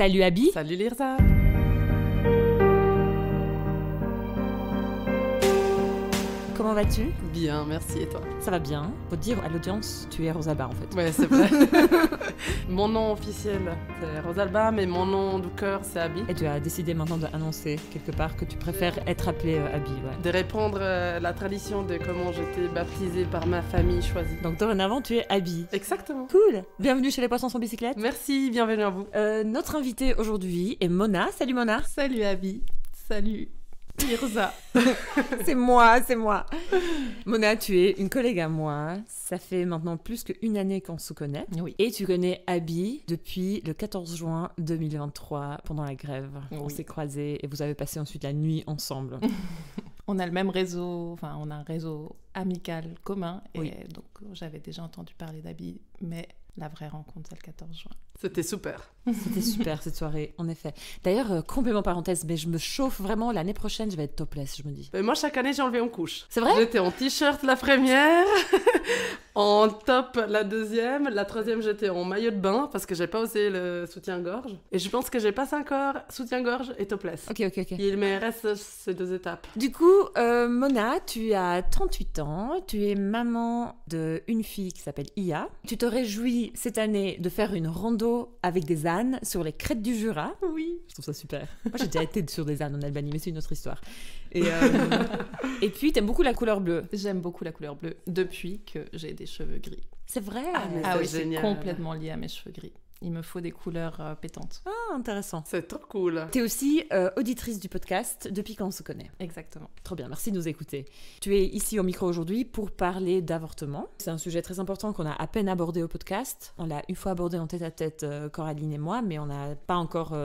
Salut Abby. Salut Lirza. Comment vas-tu? Bien, merci, et toi? Ça va bien. Faut te dire à l'audience, tu es Rosalba en fait. Ouais, c'est vrai. Mon nom officiel, c'est Rosalba, mais mon nom du cœur, c'est Abby. Et tu as décidé maintenant d'annoncer quelque part que tu préfères être appelée Abby, ouais. De répondre à la tradition de comment j'étais baptisée par ma famille choisie. Donc dorénavant, tu es Abby. Exactement. Cool. Bienvenue chez les Poissons sans bicyclette. Merci, bienvenue à vous. Notre invitée aujourd'hui est Mona. Salut Mona. Salut Abby. Salut Lirza. C'est moi. Mona, tu es une collègue à moi. Ça fait maintenant plus qu'une année qu'on se connaît. Oui. Et tu connais Abby depuis le 14 juin 2023, pendant la grève. Oui. On s'est croisés et vous avez passé ensuite la nuit ensemble. On a le même réseau, enfin on a un réseau amical commun. Et Oui. donc j'avais déjà entendu parler d'Abby, mais la vraie rencontre c'est le 14 juin. C'était super. C'était super cette soirée, en effet. D'ailleurs, complètement parenthèse, mais je me chauffe vraiment. L'année prochaine, je vais être topless, je me dis. Mais moi, chaque année, j'ai enlevé en couche. C'est vrai? J'étais en t-shirt la première, en top la deuxième, la troisième, j'étais en maillot de bain parce que j'ai pas osé le soutien-gorge. Et je pense que j'ai passé encore soutien-gorge et topless. Ok. Il me reste ces deux étapes. Du coup, Mona, tu as 38 ans, tu es maman d'une fille qui s'appelle Ia. Tu te réjouis cette année de faire une rando avec des ânes sur les crêtes du Jura. Oui. Je trouve ça super. Moi, j'ai déjà été sur des ânes en Albanie, mais c'est une autre histoire. Et, et puis, t'aimes beaucoup la couleur bleue. J'aime beaucoup la couleur bleue depuis que j'ai des cheveux gris. C'est vrai. mais Ah c'est oui, c'est génial. complètement lié à mes cheveux gris. Il me faut des couleurs pétantes. Ah, intéressant. C'est trop cool. T'es aussi auditrice du podcast depuis qu'on se connaît. Exactement. Trop bien, merci de nous écouter. Tu es ici au micro aujourd'hui pour parler d'avortement. C'est un sujet très important qu'on a à peine abordé au podcast. On l'a une fois abordé en tête-à-tête, Coraline et moi, mais on n'a pas encore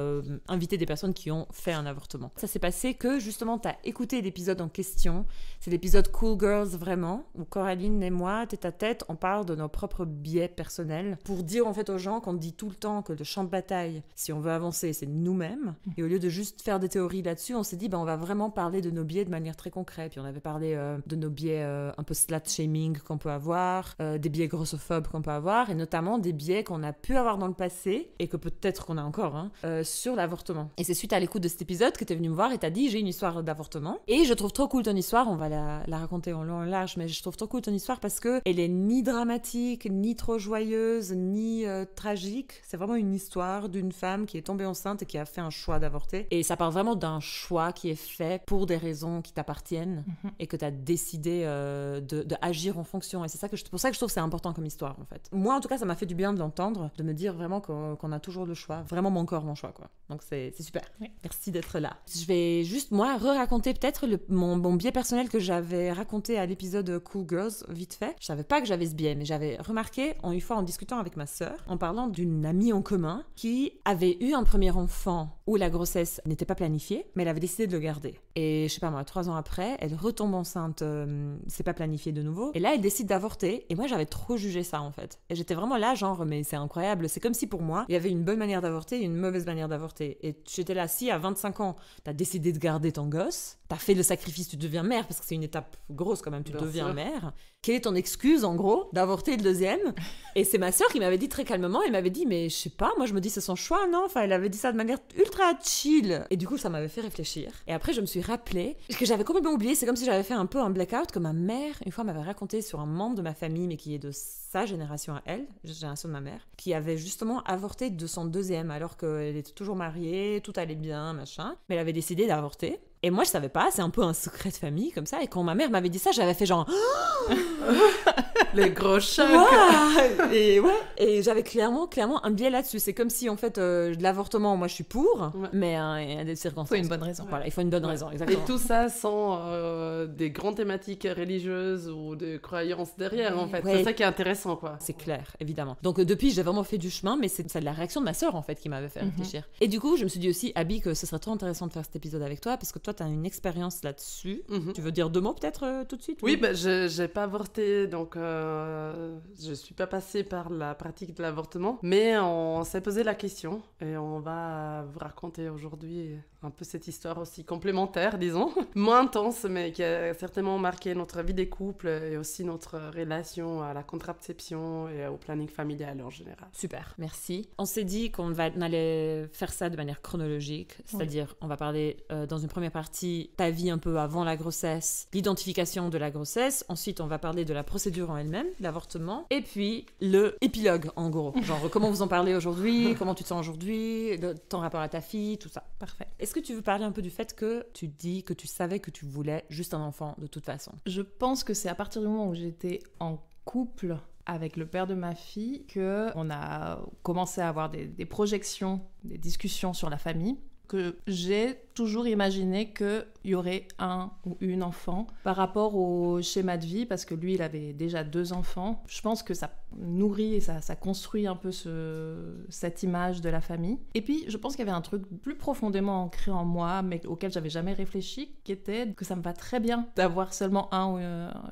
invité des personnes qui ont fait un avortement. Ça s'est passé que justement, tu as écouté l'épisode en question. C'est l'épisode Cool Girls vraiment, où Coraline et moi, tête-à-tête, on parle de nos propres biais personnels pour dire en fait aux gens qu'on dit tout le temps que le champ de bataille, si on veut avancer, c'est nous-mêmes. Et au lieu de juste faire des théories là-dessus, on s'est dit, on va vraiment parler de nos biais de manière très concrète. Puis on avait parlé de nos biais un peu slut-shaming qu'on peut avoir, des biais grossophobes qu'on peut avoir, et notamment des biais qu'on a pu avoir dans le passé, et que peut-être qu'on a encore, sur l'avortement. Et c'est suite à l'écoute de cet épisode que t'es venu me voir et t'as dit, j'ai une histoire d'avortement. Et je trouve trop cool ton histoire, on va la raconter en long et en large, mais je trouve trop cool ton histoire parce que elle est ni dramatique, ni trop joyeuse, ni tragique. C'est vraiment une histoire d'une femme qui est tombée enceinte et qui a fait un choix d'avorter. Et ça parle vraiment d'un choix qui est fait pour des raisons qui t'appartiennent et que tu as décidé de agir en fonction. Et c'est pour ça que je trouve que c'est important comme histoire, en fait. Moi, en tout cas, ça m'a fait du bien de l'entendre, de me dire vraiment qu'on a toujours le choix. Vraiment mon corps, mon choix, quoi. Donc, c'est super. Oui. Merci d'être là. Je vais juste, moi, re-raconter peut-être mon biais personnel que j'avais raconté à l'épisode Cool Girls, vite fait. Je savais pas que j'avais ce biais, mais j'avais remarqué, une fois en discutant avec ma sœur, en parlant d'une amie en commun qui avait eu un premier enfant où la grossesse n'était pas planifiée, mais elle avait décidé de le garder. Et je sais pas moi, 3 ans après, elle retombe enceinte, c'est pas planifié de nouveau, et là elle décide d'avorter, et moi j'avais trop jugé ça en fait. Et j'étais vraiment là genre, mais c'est incroyable, c'est comme si pour moi, il y avait une bonne manière d'avorter et une mauvaise manière d'avorter. Et j'étais là, si à 25 ans, t'as décidé de garder ton gosse, t'as fait le sacrifice, tu deviens mère, parce que c'est une étape grosse quand même, tu Bien deviens sûr. mère. Quelle est ton excuse en gros d'avorter le deuxième? Et c'est ma sœur qui m'avait dit très calmement, elle m'avait dit, mais je sais pas, moi je me dis c'est son choix, non? Enfin, elle avait dit ça de manière ultra chill. Et du coup, ça m'avait fait réfléchir. Et après, je me suis rappelé que j'avais complètement oublié, c'est comme si j'avais fait un peu un blackout, que ma mère, une fois, m'avait raconté sur un membre de ma famille, mais qui est de sa génération à elle, génération de ma mère, qui avait justement avorté de son deuxième, alors qu'elle était toujours mariée, tout allait bien, machin. Mais elle avait décidé d'avorter. Et moi, je savais pas, c'est un peu un secret de famille, comme ça. Et quand ma mère m'avait dit ça, j'avais fait genre... Les gros chocs. Ouah et j'avais clairement un biais là-dessus. C'est comme si, en fait, de l'avortement, moi, je suis pour, Ouais. mais il y a des circonstances. Il faut une bonne raison. Voilà, il faut une bonne raison, exactement. Et tout ça sans des grandes thématiques religieuses ou de croyances derrière, en fait. Ouais. C'est ça qui est intéressant, quoi. C'est clair, évidemment. Donc depuis, j'ai vraiment fait du chemin, mais c'est la réaction de ma sœur, en fait, qui m'avait fait réfléchir. Et du coup, je me suis dit aussi, Abby, que ce serait trop intéressant de faire cet épisode avec toi, parce que toi, tu as une expérience là-dessus. Mhm. Tu veux dire 2 mots, peut-être, tout de suite? Oui, j'ai pas avorté, donc je suis pas passée par la pratique de l'avortement, mais on s'est posé la question et on va vous raconter aujourd'hui un peu cette histoire aussi complémentaire, disons, moins intense, mais qui a certainement marqué notre vie des couples et aussi notre relation à la contraception et au planning familial en général. Super, merci. On s'est dit qu'on allait faire ça de manière chronologique, c'est-à-dire on va parler dans une première partie ta vie un peu avant la grossesse, l'identification de la grossesse, ensuite on va parler de la procédure en elle-même, l'avortement, et puis le épilogue en gros, genre comment vous en parlez aujourd'hui, comment tu te sens aujourd'hui, ton rapport à ta fille, tout ça. Parfait. Est-ce que tu veux parler un peu du fait que tu dis que tu savais que tu voulais juste un enfant de toute façon? Je pense que c'est à partir du moment où j'étais en couple avec le père de ma fille qu'on a commencé à avoir des projections, des discussions sur la famille, que j'ai toujours imaginé qu'il y aurait un ou une enfant par rapport au schéma de vie, parce que lui, il avait déjà 2 enfants. Je pense que ça nourrit et ça construit un peu cette image de la famille. Et puis, je pense qu'il y avait un truc plus profondément ancré en moi, mais auquel j'avais jamais réfléchi, qui était que ça me va très bien d'avoir seulement un ou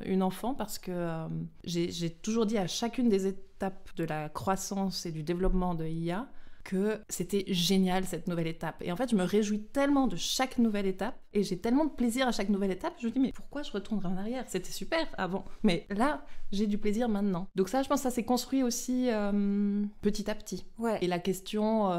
une enfant, parce que j'ai toujours dit à chacune des étapes de la croissance et du développement de IA que c'était génial cette nouvelle étape. Et en fait, je me réjouis tellement de chaque nouvelle étape et j'ai tellement de plaisir à chaque nouvelle étape. Je me dis, mais pourquoi je retournerai en arrière? C'était super avant. Mais là, j'ai du plaisir maintenant. Donc ça, je pense que ça s'est construit aussi petit à petit. Ouais. Et la question,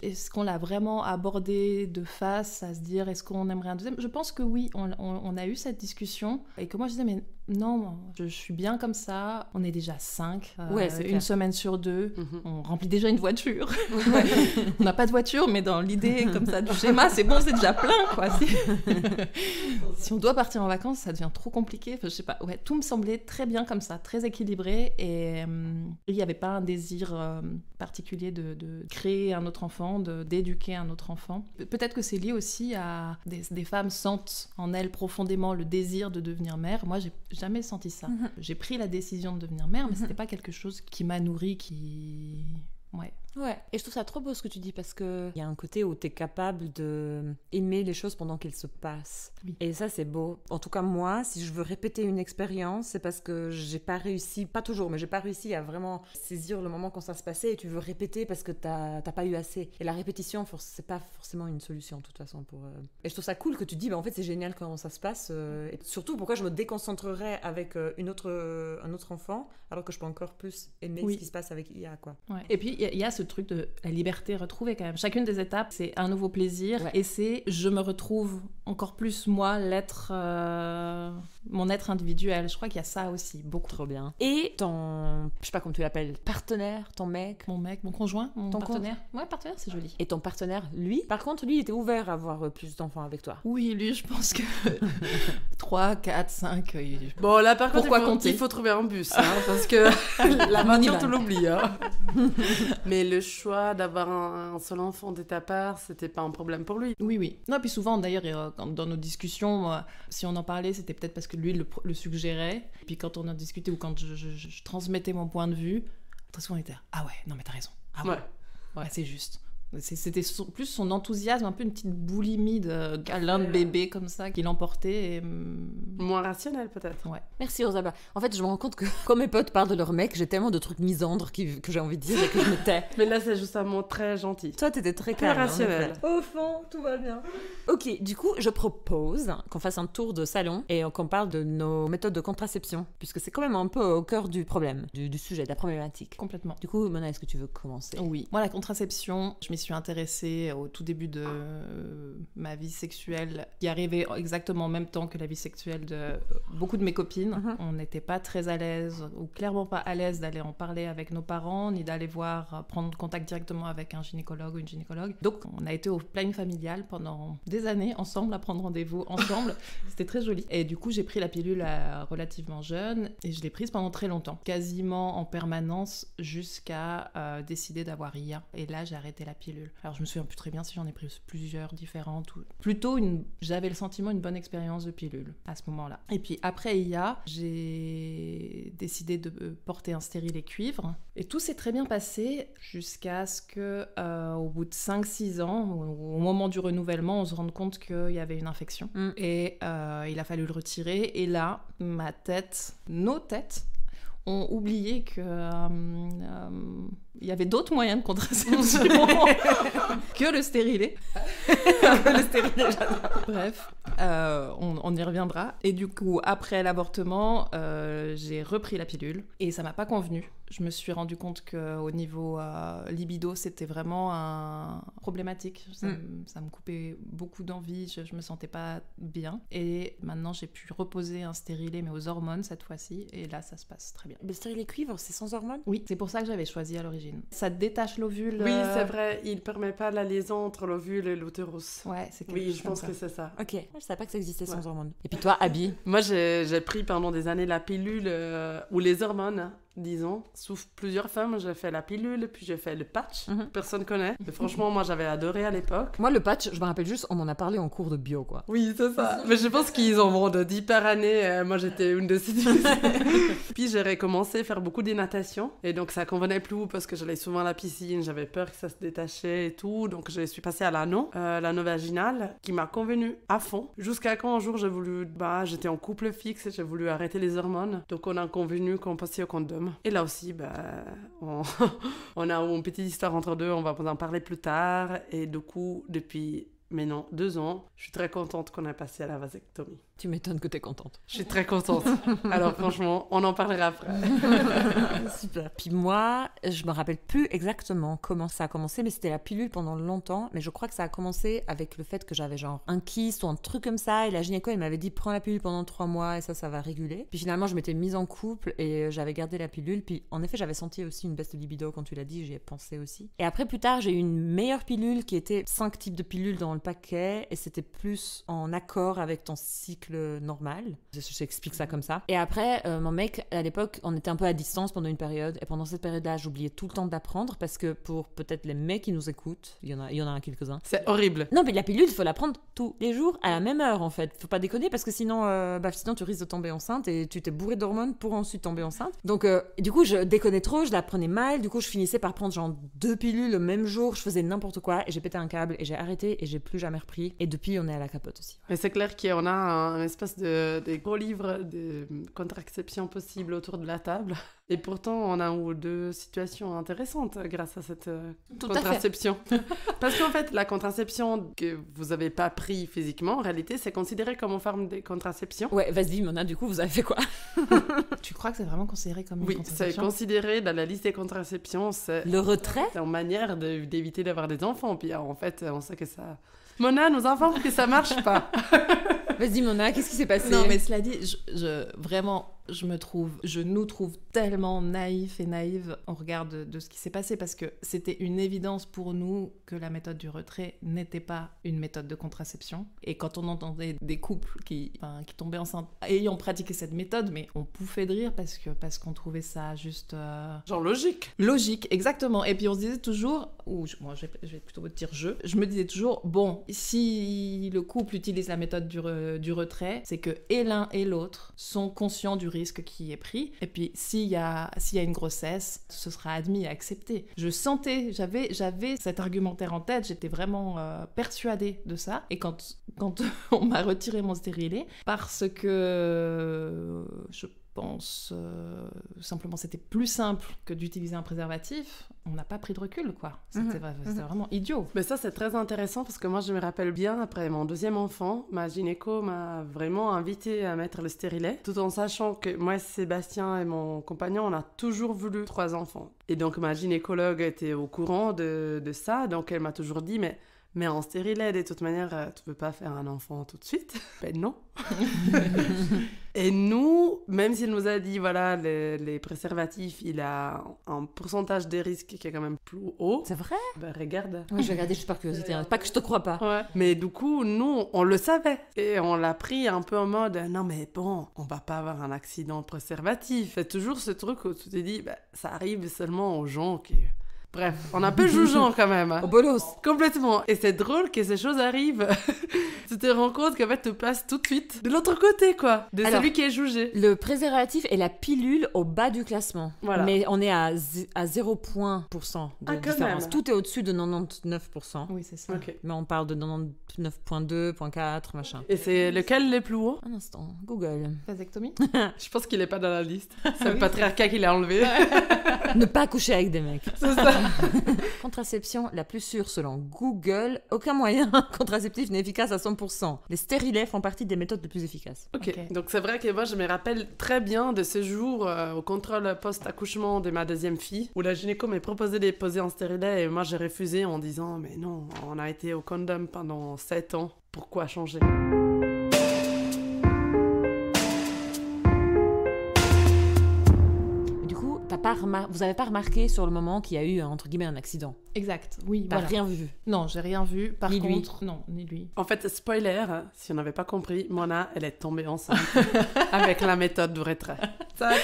est-ce qu'on l'a vraiment abordé de face à se dire, est-ce qu'on aimerait un deuxième? Je pense que oui, on a eu cette discussion et que moi, je disais, mais non, je suis bien comme ça. On est déjà 5, ouais, c'est une clair. semaine sur 2. Mhm. On remplit déjà une voiture. On n'a pas de voiture, mais dans l'idée comme ça du schéma, c'est bon, c'est déjà plein, quoi. Si on doit partir en vacances, ça devient trop compliqué. Enfin, je sais pas. Ouais, tout me semblait très bien comme ça, très équilibré, et il n'y avait pas un désir particulier de créer un autre enfant, d'éduquer un autre enfant. Peut-être que c'est lié aussi à des femmes sentent en elles profondément le désir de devenir mère. Moi, j'ai jamais senti ça. Mhm. J'ai pris la décision de devenir mère, mais c'était pas quelque chose qui m'a nourrie, qui... Ouais, et je trouve ça trop beau ce que tu dis, parce qu'il y a un côté où tu es capable d'aimer les choses pendant qu'elles se passent. Oui. Et ça, c'est beau. En tout cas, moi, si je veux répéter une expérience, c'est parce que j'ai pas réussi, pas toujours, mais j'ai pas réussi à vraiment saisir le moment quand ça se passait, et tu veux répéter parce que t'as pas eu assez. Et la répétition, c'est pas forcément une solution, de toute façon. Et je trouve ça cool que tu dis, bah, en fait, c'est génial comment ça se passe. Et surtout, pourquoi je me déconcentrerais avec un autre enfant, alors que je peux encore plus aimer ce qui se passe avec IA, quoi. Ouais. Et puis, il y a ce truc de la liberté retrouvée quand même. Chacune des étapes, c'est un nouveau plaisir. Ouais. Et c'est, je me retrouve encore plus, moi, mon être individuel. Je crois qu'il y a ça aussi, beaucoup. Trop bien. Et ton, je sais pas comment tu l'appelles, partenaire, ton mec? Mon mec, mon conjoint, mon partenaire. Ouais, partenaire, c'est joli. Et ton partenaire, lui? Par contre, lui, il était ouvert à avoir plus d'enfants avec toi? Oui, lui, je pense que 3, 4, 5... Bon, là, par contre, compter? Il faut trouver un bus, hein, parce que la voiture, tu l'oublies. Hein. Mais le choix d'avoir un seul enfant de ta part, c'était pas un problème pour lui. Oui. Non, puis souvent, d'ailleurs, dans nos discussions, si on en parlait, c'était peut-être parce que lui le suggérait. Et puis quand on en discutait ou quand je transmettais mon point de vue, très souvent, on était « Ah ouais, non mais t'as raison. Ah ouais, c'est juste. » C'était plus son enthousiasme, un peu une petite boulimie de câlin de bébé comme ça qui l'emportait. Et... Moins rationnel peut-être. Ouais. Merci Rosalba. En fait, je me rends compte que quand mes potes parlent de leur mec, j'ai tellement de trucs misandres que j'ai envie de dire et que je me tais. Mais là, c'est juste un mot très gentil. Toi, t'étais très Très calme. rationnel. Au fond, tout va bien. Ok, du coup, je propose qu'on fasse un tour de salon et qu'on parle de nos méthodes de contraception, puisque c'est quand même un peu au cœur du problème, du sujet, de la problématique. Complètement. Du coup, Mona, est-ce que tu veux commencer? Oui. Moi, la contraception, je m'y suis intéressée au tout début de ma vie sexuelle, qui arrivait exactement en même temps que la vie sexuelle de beaucoup de mes copines. Mm-hmm. On n'était pas très à l'aise, ou clairement pas à l'aise d'aller en parler avec nos parents, ni d'aller prendre contact directement avec un gynécologue ou une gynécologue. Donc, on a été au planning familial pendant des années ensemble, à prendre rendez-vous ensemble. C'était très joli. Et du coup, j'ai pris la pilule relativement jeune, et je l'ai prise pendant très longtemps, quasiment en permanence, jusqu'à décider d'avoir IA. Et là, j'ai arrêté la pilule. Alors, je me souviens plus très bien si j'en ai pris plusieurs différentes. Plutôt, j'avais le sentiment une bonne expérience de pilule à ce moment-là. Et puis, après IA, j'ai décidé de porter un stérilet cuivre. Et tout s'est très bien passé jusqu'à ce que, au bout de 5-6 ans, au moment du renouvellement, on se rende compte qu'il y avait une infection. Et il a fallu le retirer. Et là, nos têtes ont oublié que il y avait d'autres moyens de contraception que le stérilet. Le stérilet, Bref, on y reviendra. Et du coup, après l'avortement, j'ai repris la pilule et ça m'a pas convenu. Je me suis rendu compte qu'au niveau libido, c'était vraiment problématique. Ça me coupait beaucoup d'envie, je me sentais pas bien. Et maintenant, j'ai pu reposer un stérilet, mais aux hormones cette fois-ci. Et là, ça se passe très bien. Le stérilet cuivre, c'est sans hormones? Oui, c'est pour ça que j'avais choisi à l'origine. Ça détache l'ovule. Oui, c'est vrai, il permet pas la liaison entre l'ovule et l'utérus. Ouais, c'est quelque Oui, chose je pense comme que c'est ça. Ok, je savais pas que ça existait sans hormones. Et puis toi, Abby? Moi, j'ai pris pendant des années la pilule ou les hormones, disons. Sauf plusieurs femmes, j'ai fait la pilule, puis j'ai fait le patch. Personne connaît. Mais franchement, moi, j'avais adoré à l'époque. Moi, le patch, je me rappelle juste, on m'en a parlé en cours de bio, quoi. Oui, c'est ça. Mais je pense qu'ils en vendent 10 par année. Moi, j'étais une de ces 10. Puis j'ai recommencé à faire beaucoup de natation. Et donc, ça convenait plus parce que j'allais souvent à la piscine. J'avais peur que ça se détachait et tout. Donc, je suis passée à l'anneau vaginal, qui m'a convenu à fond. Jusqu'à quand un jour, j'ai voulu... j'étais en couple fixe, j'ai voulu arrêter les hormones. Donc, on a convenu qu'on passait au condom. Et là aussi, on a une petite histoire entre deux. On va vous en parler plus tard. Et du coup, depuis... maintenant 2 ans, je suis très contente qu'on ait passé à la vasectomie. Tu m'étonnes que t'es contente. Je suis très contente. Alors franchement, on en parlera après. Super. Puis moi, je me rappelle plus exactement comment ça a commencé, mais c'était la pilule pendant longtemps. Mais je crois que ça a commencé avec le fait que j'avais genre un kyste ou un truc comme ça. Et la gynéco, elle m'avait dit prends la pilule pendant 3 mois et ça va réguler. Puis finalement, je m'étais mise en couple et j'avais gardé la pilule. Puis en effet, j'avais senti aussi une baisse de libido quand tu l'as dit, j'y ai pensé aussi. Et après, plus tard, j'ai eu une meilleure pilule qui était 5 types de pilules dans le paquet et c'était plus en accord avec ton cycle normal. J'explique ça comme ça. Et après, mon mec, à l'époque, on était un peu à distance pendant une période et pendant cette période-là, j'oubliais tout le temps d'apprendre parce que pour peut-être les mecs qui nous écoutent, il y en a quelques-uns. C'est horrible. Non, mais la pilule, il faut la prendre tous les jours à la même heure en fait. Faut pas déconner parce que sinon tu risques de tomber enceinte et tu t'es bourré d'hormones pour ensuite tomber enceinte. Donc du coup, je déconnais trop, je la prenais mal. Du coup, je finissais par prendre genre 2 pilules le même jour. Je faisais n'importe quoi et j'ai pété un câble et j'ai arrêté et j'ai plus jamais repris. Et depuis, on est à la capote aussi. Mais c'est clair qu'on a un espèce de gros livre de contraception possible autour de la table. Et pourtant, on a une ou deux situations intéressantes grâce à cette contraception. Parce qu'en fait, la contraception que vous n'avez pas pris physiquement, en réalité, c'est considéré comme une forme de contraception. Ouais, vas-y, Mona, du coup, vous avez fait quoi? Tu crois que c'est vraiment considéré comme une contraception? Oui, c'est considéré dans la liste des contraceptions. C'est le retrait? C'est une manière d'éviter d'avoir des enfants. Puis en fait, on sait que ça... Mona nous informe que ça marche pas. Vas-y, Mona, qu'est-ce qui s'est passé? Non, mais cela dit, vraiment, je nous trouve tellement naïfs et naïves au regard de ce qui s'est passé, parce que c'était une évidence pour nous que la méthode du retrait n'était pas une méthode de contraception. Et quand on entendait des couples qui tombaient enceintes ayant pratiqué cette méthode, mais on pouffait de rire parce qu'on trouvait ça juste... Genre logique. Logique, exactement. Et puis on se disait toujours, moi je vais plutôt dire je me disais toujours, bon, si le couple utilise la méthode du retrait, c'est que et l'un et l'autre sont conscients du risque qui est pris, et puis s'il y a une grossesse, ce sera admis et accepté. Je sentais, j'avais cet argumentaire en tête, j'étais vraiment persuadée de ça, et quand on m'a retiré mon stérilet, parce que je pense simplement c'était plus simple que d'utiliser un préservatif, on n'a pas pris de recul, quoi. C'était vraiment idiot. Mais ça, c'est très intéressant parce que moi, je me rappelle bien, après mon 2e enfant, ma gynéco m'a vraiment invitée à mettre le stérilet, tout en sachant que moi, Sébastien et mon compagnon, on a toujours voulu 3 enfants. Et donc, ma gynécologue était au courant de ça, donc elle m'a toujours dit, mais en stérilet, de toute manière, tu peux pas faire un enfant tout de suite. Ben non. Et nous, même s'il nous a dit, voilà, les préservatifs, il a un pourcentage de risque qui est quand même plus haut. C'est vrai? Ben regarde. Oui, je vais regarder juste par curiosité, hein. Pas que je te crois pas. Ouais. Mais du coup, nous, on le savait. Et on l'a pris un peu en mode, non mais bon, on va pas avoir un accident préservatif. C'est toujours ce truc où tu te dis, ça arrive seulement aux gens qui Bref, on est un peu jugeant quand même. Au bolos. Complètement. Et c'est drôle que ces choses arrivent. Tu te rends compte qu'en fait, tu passes tout de suite de l'autre côté, quoi. De Alors, celui qui est jugé. Le préservatif et la pilule au bas du classement. Voilà. Mais on est à 0 point % de quand différence. même. Tout est au-dessus de 99%. Oui, c'est ça. Ok. Mais on parle de 99.2, 0.4, machin. Et c'est lequel les plus hauts? Un instant, Google. Vasectomie? Je pense qu'il est pas dans la liste. C'est le patriarcat qui l'a enlevé. Ne pas coucher avec des mecs. C'est ça. Contraception la plus sûre selon Google. Aucun moyen contraceptif n'est efficace à 100%. Les stérilets font partie des méthodes les plus efficaces. Ok, Ok. donc c'est vrai que moi je me rappelle très bien de ce jour au contrôle post-accouchement de ma deuxième fille, où la gynéco m'a proposé de poser en stérilet et moi j'ai refusé en disant mais non, on a été au condom pendant 7 ans, pourquoi changer? Du coup, vous avez pas remarqué sur le moment qu'il y a eu, entre guillemets, un accident. Exact, oui, T'as voilà. rien vu. Non, j'ai rien vu. Par Ni lui. contre, non, ni lui. En fait, spoiler, si on n'avait pas compris, Mona, elle est tombée enceinte avec la méthode du retrait. Tac.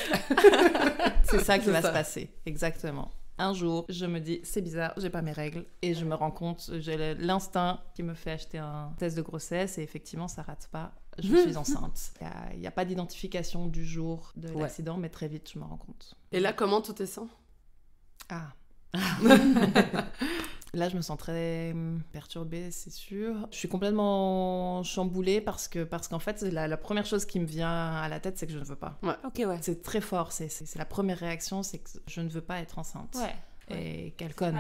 C'est ça qui C'est va ça. se passer, exactement. Un jour, je me dis, c'est bizarre, j'ai pas mes règles. Et je me rends compte, j'ai l'instinct qui me fait acheter un test de grossesse. Et effectivement, ça rate pas. Je suis enceinte. Il n'y a pas d'identification du jour de Ouais. l'accident, mais très vite, je me rends compte. Et là, comment tu te sens? Ah. Là, je me sens très perturbée, c'est sûr. Je suis complètement chamboulée parce qu'en fait, la première chose qui me vient à la tête, c'est que je ne veux pas. Ok, ouais. C'est très fort, c'est la première réaction, c'est que je ne veux pas être enceinte. Ouais. Et quelle conne.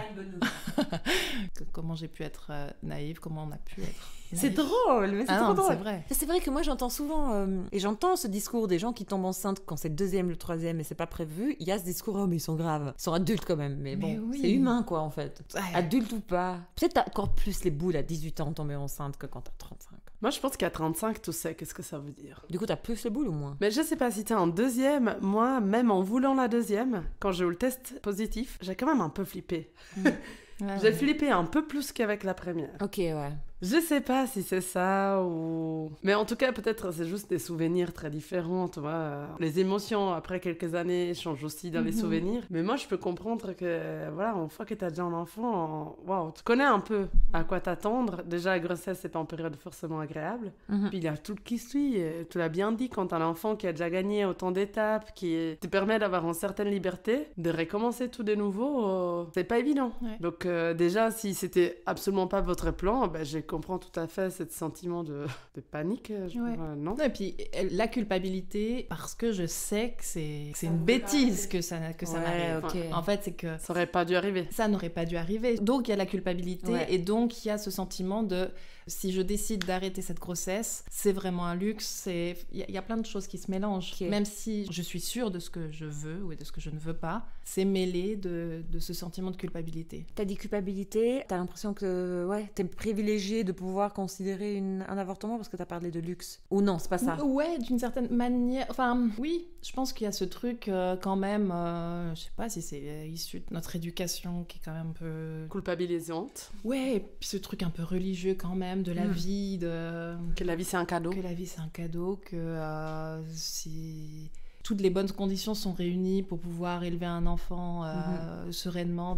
Comment j'ai pu être naïve, comment on a pu être C'est naïf. drôle, mais c'est Ah trop non, drôle. c'est vrai. C'est vrai que moi j'entends souvent, et j'entends ce discours des gens qui tombent enceintes quand c'est le deuxième, le troisième et c'est pas prévu. Il y a ce discours, oh mais ils sont graves. Ils sont adultes quand même, mais Mais bon, oui. c'est humain quoi en fait. Ouais. Adulte ou pas. Peut-être t'as encore plus les boules à 18 ans de tomber enceinte que quand t'as 35. Moi, je pense qu'à 35, tu sais qu'est-ce que ça veut dire. Du coup, t'as plus les boules ou moins? Mais je sais pas si t'es en deuxième, moi, même en voulant la deuxième, quand j'ai eu le test positif, j'ai quand même un peu flippé. Ouais, J'ai ouais. flippé un peu plus qu'avec la première. Ok, ouais. Je sais pas si c'est ça ou... Mais en tout cas, peut-être c'est juste des souvenirs très différents, tu vois. Les émotions, après quelques années, changent aussi dans les souvenirs. Mais moi, je peux comprendre que, voilà, une fois que t'as déjà un enfant, waouh, tu connais un peu à quoi t'attendre. Déjà, la grossesse, c'est pas une période forcément agréable. Mhm. Puis il y a tout qui suit. Et tu l'as bien dit, quand t'as un enfant qui a déjà gagné autant d'étapes, qui te permet d'avoir une certaine liberté, de recommencer tout de nouveau, c'est pas évident. Ouais. Donc déjà, si c'était absolument pas votre plan, ben, je comprends tout à fait ce sentiment de panique. Ouais. Non. Et puis la culpabilité, parce que je sais que c'est une bêtise que ça Ouais, m'arrive. ok. En fait, c'est que Ça aurait pas dû arriver. ça n'aurait pas dû arriver. Donc il y a la culpabilité Ouais. et donc il y a ce sentiment de si je décide d'arrêter cette grossesse, c'est vraiment un luxe. Il y a plein de choses qui se mélangent. Ok. Même si je suis sûre de ce que je veux ou de ce que je ne veux pas, c'est mêlé de ce sentiment de culpabilité. T'as dit culpabilité, t'as l'impression que ouais, t'es privilégié de pouvoir considérer un avortement parce que t'as parlé de luxe. Ou non, c'est pas ça. Ouais, d'une certaine manière. Enfin, oui, je pense qu'il y a ce truc quand même, je sais pas si c'est issu de notre éducation qui est quand même un peu... Culpabilisante. Ouais, et puis ce truc un peu religieux quand même, de la vie, de... Que la vie, c'est un cadeau. Que la vie c'est un cadeau, que si toutes les bonnes conditions sont réunies pour pouvoir élever un enfant sereinement,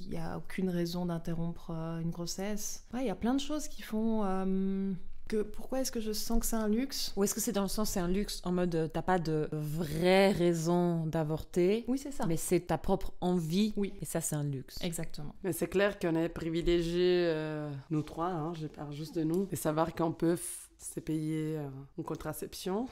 il n'y a aucune raison d'interrompre une grossesse. Ouais, il y a plein de choses qui font que pourquoi est-ce que je sens que c'est un luxe? Ou est-ce que c'est dans le sens, c'est un luxe en mode t'as pas de vraie raison d'avorter, Oui, c'est ça. mais c'est ta propre envie, Oui. et ça c'est un luxe. Exactement. Mais c'est clair qu'on est privilégiés, nous trois, hein, je parle juste de nous, et savoir qu'on peut se payer une contraception.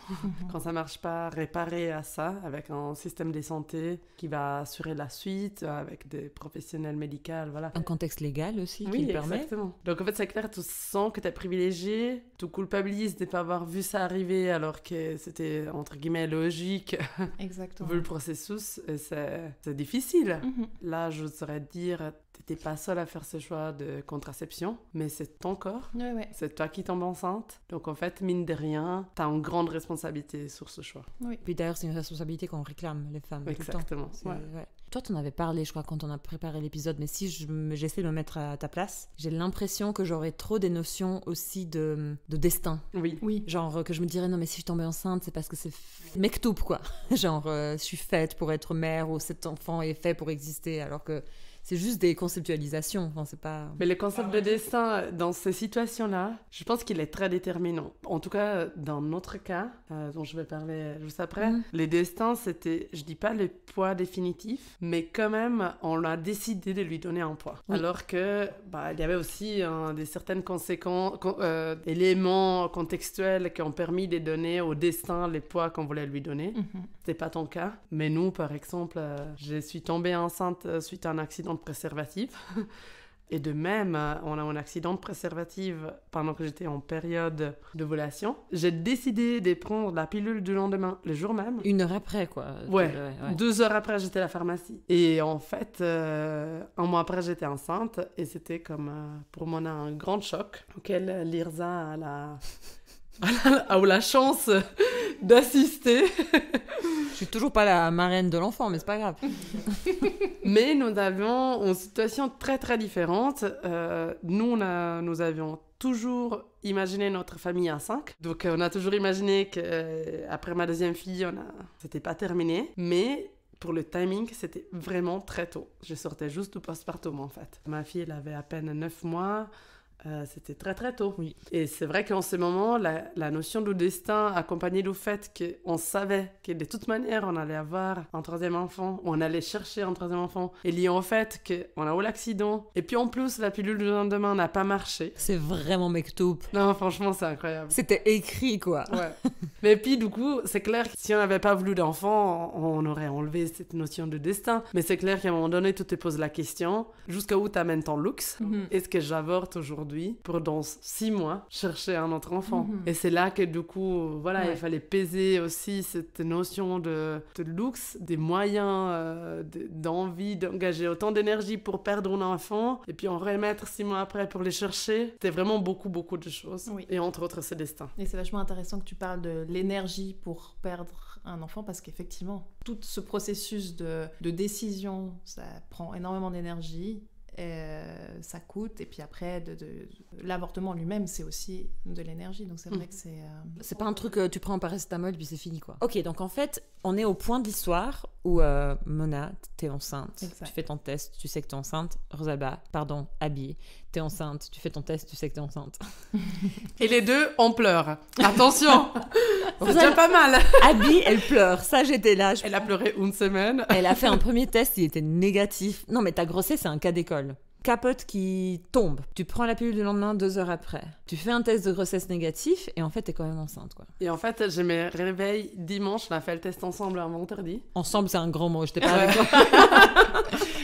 Quand ça marche pas, réparer à ça avec un système de santé qui va assurer la suite, avec des professionnels médicaux, voilà. Un contexte légal aussi qui Oui, le permet. exactement. Donc en fait, c'est clair, tu sens que tu es privilégié, tu culpabilises de ne pas avoir vu ça arriver alors que c'était, entre guillemets, logique, Exactement. vu le processus, et c'est difficile. Mhm. Là, je saurais dire, t'étais pas seule à faire ce choix de contraception, mais c'est ton corps, Ouais, ouais. c'est toi qui tombes enceinte. Donc en fait, mine de rien, t'as une grande responsabilité sur ce choix. Puis d'ailleurs, c'est une responsabilité qu'on réclame, les femmes, tout le temps. Exactement. C'est- Ouais. ouais. Toi, t'en avais parlé, je crois, quand on a préparé l'épisode, mais si j'essaie de me mettre à ta place, j'ai l'impression que j'aurais trop des notions aussi de destin. Oui. Oui. Genre que je me dirais, non mais si je tombais enceinte, c'est parce que c'est mektoub, quoi. Genre, je suis faite pour être mère ou cet enfant est fait pour exister, alors que c'est juste des conceptualisations. Enfin, c'est pas... Mais le concept de destin, dans ces situations-là, je pense qu'il est très déterminant. En tout cas, dans notre cas, dont je vais parler juste après, les destins, c'était, je dis pas le poids définitif, mais quand même, on a décidé de lui donner un poids. Oui. Alors que, il y avait aussi des certaines conséquences, éléments contextuels qui ont permis de donner au destin les poids qu'on voulait lui donner. C'était pas ton cas. Mais nous, par exemple, je suis tombée enceinte suite à un accident de préservatif. Et de même, on a un accident de préservatif pendant que j'étais en période d'ovulation. J'ai décidé de prendre la pilule du lendemain, le jour même. 1 heure après, quoi. Ouais. 2 heures après, j'étais à la pharmacie. Et en fait, 1 mois après, j'étais enceinte. Et c'était comme, pour moi, un grand choc auquel Lirza a eu la chance d'assister. Je suis toujours pas la marraine de l'enfant, mais c'est pas grave. Mais nous avions une situation très très différente. Nous avions toujours imaginé notre famille à 5. Donc on a toujours imaginé qu'après ma deuxième fille, c'était pas terminé. Mais pour le timing, c'était vraiment très tôt. Je sortais juste du postpartum en fait. Ma fille, elle avait à peine 9 mois. C'était très très tôt. Oui. Et c'est vrai qu'en ce moment, la notion de destin, accompagnée du fait qu'on savait que de toute manière, on allait avoir un troisième enfant, ou on allait chercher un troisième enfant, et lié au fait qu'on a eu l'accident, et puis en plus, la pilule du lendemain n'a pas marché. C'est vraiment mektoub. Non, franchement, c'est incroyable. C'était écrit, quoi. Ouais. Mais puis, du coup, c'est clair que si on n'avait pas voulu d'enfant, on aurait enlevé cette notion de destin. Mais c'est clair qu'à un moment donné, tu te poses la question, jusqu'à où t'amènes ton luxe? Est-ce que j'avorte aujourd'hui pour dans 6 mois chercher un autre enfant? Et c'est là que du coup, il fallait peser aussi cette notion de luxe, des moyens, d'envie d'engager autant d'énergie pour perdre un enfant, et puis en remettre 6 mois après pour les chercher. C'était vraiment beaucoup, beaucoup de choses. Oui. Et entre autres, ce destin. Et c'est vachement intéressant que tu parles de l'énergie pour perdre un enfant, parce qu'effectivement, tout ce processus de décision, ça prend énormément d'énergie. Ça coûte, et puis après l'avortement lui-même, c'est aussi de l'énergie, donc c'est vrai que c'est pas un truc tu prends un paracétamol puis c'est fini, quoi. Ok, donc en fait on est au point de l'histoire où Mona, t'es enceinte. Exact. Tu fais ton test, tu sais que t'es enceinte. Rosalba, Abby, t'es enceinte, tu fais ton test, tu sais que t'es enceinte. Et les deux, on pleure. Attention. C'est déjà pas mal. Abby, elle pleure, ça j'étais là. Elle a pleuré 1 semaine. Elle a fait un premier test, il était négatif. Non mais ta grossesse, c'est un cas d'école. Capote qui tombe. Tu prends la pilule le lendemain, 2 heures après. Tu fais un test de grossesse négatif et en fait, t'es quand même enceinte, quoi. Et en fait, je me réveille dimanche, on a fait le test ensemble un vendredi. Ensemble, c'est un grand mot, j'étais pas avec toi.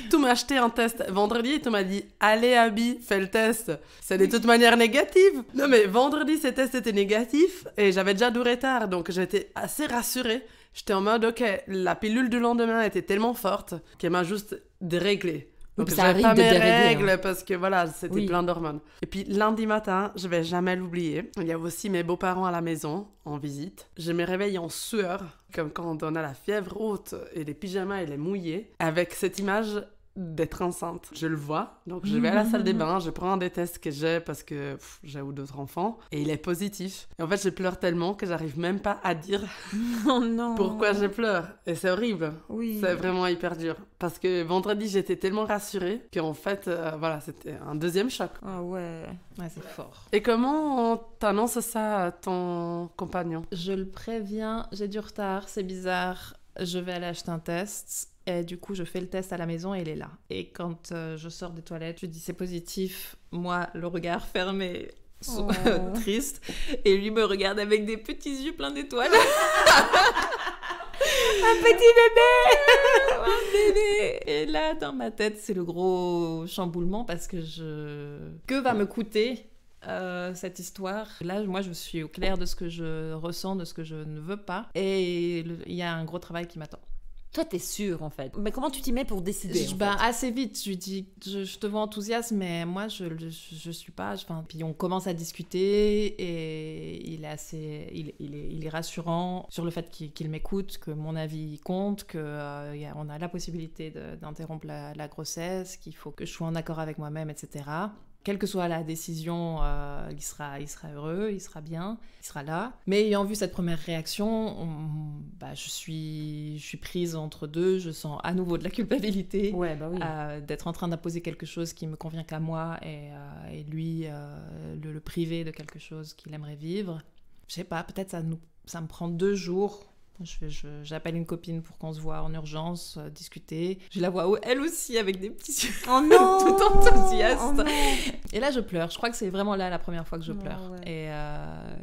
Tu m'as acheté un test vendredi et tu m'as dit « Allez, Abby, fais le test. C'est de toute manière négatif. » Non mais vendredi, ce test était négatif et j'avais déjà du retard, donc j'étais assez rassurée. J'étais en mode « Ok, la pilule du lendemain était tellement forte qu'elle m'a juste déréglée. » Donc ça arrive pas de mes dérégler, règles parce que voilà, c'était Oui. plein d'hormones. Et puis lundi matin, je vais jamais l'oublier. Il y a aussi mes beaux-parents à la maison en visite. Je me réveille en sueur, comme quand on a la fièvre haute et les pyjamas et les mouillés, avec cette image d'être enceinte. Je le vois, donc je vais à la salle des bains, je prends un des tests que j'ai parce que j'ai eu d'autres enfants et il est positif. Et en fait, je pleure tellement que j'arrive même pas à dire Oh non. pourquoi je pleure. Et c'est horrible. Oui. C'est vraiment hyper dur. Parce que vendredi, j'étais tellement rassurée qu'en fait, c'était un deuxième choc. Ah ouais. Ouais, c'est fort. Et comment on t'annonce ça à ton compagnon? Je le préviens, j'ai du retard, c'est bizarre, je vais aller acheter un test. Et du coup, je fais le test à la maison et il est là. Et quand je sors des toilettes, je dis c'est positif. Moi, le regard fermé, triste. Et lui me regarde avec des petits yeux pleins d'étoiles. Un petit bébé. Un bébé. Et là, dans ma tête, c'est le gros chamboulement parce que que va me coûter cette histoire? Là, moi, je suis au clair de ce que je ressens, de ce que je ne veux pas. Et il y a un gros travail qui m'attend. Toi, t'es sûre, en fait. Mais comment tu t'y mets pour décider Assez vite. Je lui dis, je te vois enthousiaste, mais moi, je suis pas... Puis on commence à discuter et il est rassurant sur le fait qu'il m'écoute, que mon avis compte, qu'on a la possibilité d'interrompre la grossesse, qu'il faut que je sois en accord avec moi-même, etc. quelle que soit la décision, il sera heureux, il sera bien, il sera là. Mais ayant vu cette première réaction, je suis prise entre deux. Je sens à nouveau de la culpabilité d'être en train d'imposer quelque chose qui me convient qu'à moi et lui le priver de quelque chose qu'il aimerait vivre. Je sais pas, peut-être ça me prend 2 jours. J'appelle une copine pour qu'on se voit en urgence, discuter. Je la vois elle aussi avec des petits yeux tout enthousiastes. Et là je pleure. Je crois que c'est vraiment là la première fois que je pleure. Et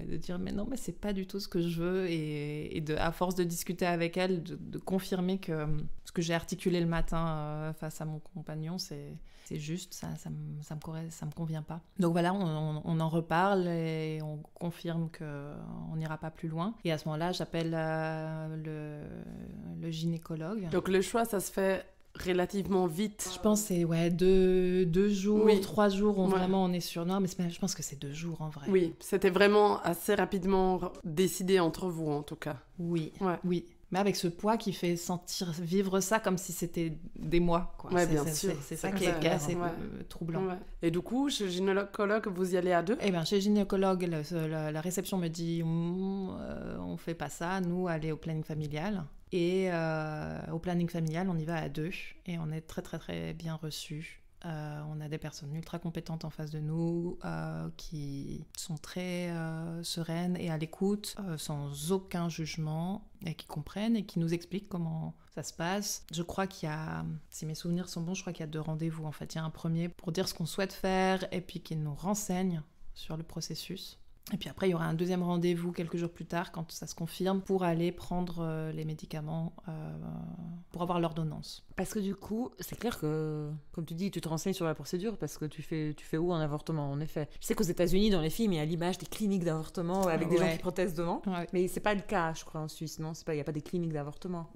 de dire mais non, mais c'est pas du tout ce que je veux. Et à force de discuter avec elle, de confirmer que ce que j'ai articulé le matin face à mon compagnon, c'est juste, ça me convient pas. Donc voilà, on en reparle et on confirme qu'on n'ira pas plus loin. Et à ce moment-là, j'appelle le gynécologue. Donc le choix, ça se fait relativement vite. Je pense que c'est 2 jours, 3 jours, vraiment on est sûr. Non, mais je pense que c'est 2 jours en vrai. Oui, c'était vraiment assez rapidement décidé entre vous en tout cas. Oui. Mais avec ce poids qui fait vivre ça comme si c'était des mois, quoi. Bien sûr. C'est ça qui est assez troublant. Ouais. Et du coup, chez le gynécologue, vous y allez à 2 ? Eh bien, chez le gynécologue, la réception me dit on fait pas ça, nous, allez au planning familial. Et au planning familial, on y va à 2 et on est très, très, très bien reçus. On a des personnes ultra compétentes en face de nous qui sont très sereines et à l'écoute, sans aucun jugement, et qui comprennent et qui nous expliquent comment ça se passe. Je crois qu'il y a, si mes souvenirs sont bons, je crois qu'il y a 2 rendez-vous en fait. Il y a un premier pour dire ce qu'on souhaite faire et puis qu'ils nous renseignent sur le processus. Et puis après, il y aura un 2e rendez-vous quelques jours plus tard, quand ça se confirme, pour aller prendre les médicaments pour avoir l'ordonnance. Parce que du coup, c'est clair que, comme tu dis, tu te renseignes sur la procédure, parce que tu fais où un avortement, en effet. Je sais qu'aux États-Unis, dans les films, il y a l'image des cliniques d'avortement avec des gens qui protestent devant. Ouais. Mais c'est pas le cas, je crois, en Suisse, non ? Il n'y a pas des cliniques d'avortement.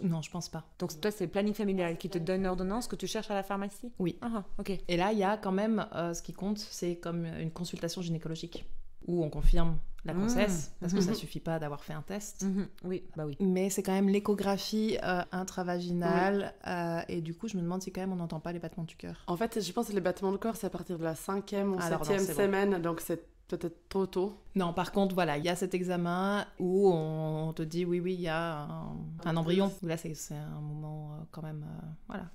Non, je pense pas. Donc toi, c'est le planning familial qui te donne l'ordonnance que tu cherches à la pharmacie ? Oui. Ok. Et là, il y a quand même, ce qui compte, c'est comme une consultation gynécologique, où on confirme la grossesse, parce que ça suffit pas d'avoir fait un test. Oui. Mais c'est quand même l'échographie intravaginale, et du coup, je me demande si quand même on n'entend pas les battements du cœur. En fait, je pense que les battements de corps, c'est à partir de la 5e ou 7e semaine, donc c'est peut-être trop tôt. Non, par contre, voilà, il y a cet examen où on te dit oui, il y a un embryon. Là, c'est un moment quand même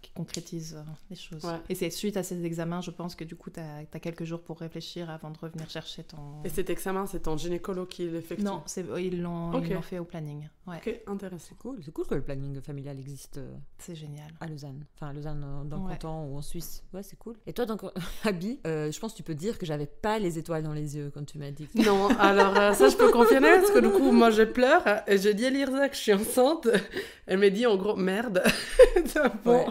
qui concrétise les choses. Ouais. Et c'est suite à ces examens, je pense que du coup, tu as quelques jours pour réfléchir avant de revenir chercher ton... Et cet examen, c'est ton gynécologue qui l'effectue ? Non, ils l'ont fait au planning. Ouais. Ok, intéressant. C'est cool que le planning familial existe. C'est génial. À Lausanne. Enfin, à Lausanne, dans le canton ou en Suisse. Ouais, c'est cool. Et toi, donc, Abby, je pense que tu peux dire que j'avais pas les étoiles dans les yeux quand tu m'as dit. Non, alors ça, je peux confirmer, parce que du coup, moi, je pleure. Et j'ai dit à Lirza que je suis enceinte. Elle m'a dit, en gros, merde. Bon.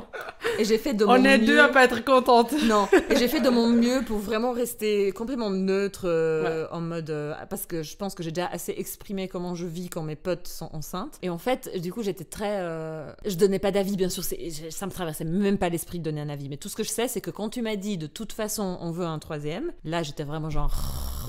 Et j'ai fait de mon mieux... On est 2 à pas être contentes. Non, et j'ai fait de mon mieux pour vraiment rester complètement neutre en mode... parce que je pense que j'ai déjà assez exprimé comment je vis quand mes potes sont enceintes. Et en fait, du coup, j'étais très... Je donnais pas d'avis, bien sûr. Ça me traversait même pas l'esprit de donner un avis. Mais tout ce que je sais, c'est que quand tu m'as dit, de toute façon, on veut un 3e, là, j'étais vraiment genre...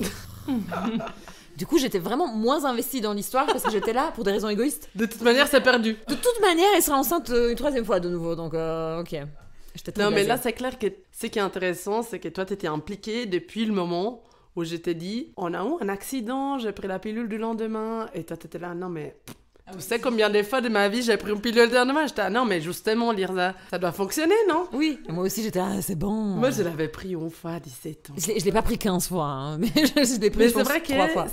Du coup, j'étais vraiment moins investie dans l'histoire parce que j'étais là pour des raisons égoïstes. De toute manière, c'est perdu. De toute manière, elle sera enceinte une 3e fois de nouveau, donc ok. J'étais très mais là, c'est clair que ce qui est intéressant, c'est que toi, t'étais impliquée depuis le moment où je t'ai dit, on a eu un accident, j'ai pris la pilule du lendemain, et toi, t'étais là, non mais... Tu sais combien de fois de ma vie j'ai pris une pilule de lendemain ? J'étais non mais justement Lirza, ça doit fonctionner, non ? Oui, et moi aussi j'étais c'est bon. Moi je l'avais pris une fois à 17 ans. Je l'ai pas pris 15 fois, hein, mais je l'ai pris 3 fois.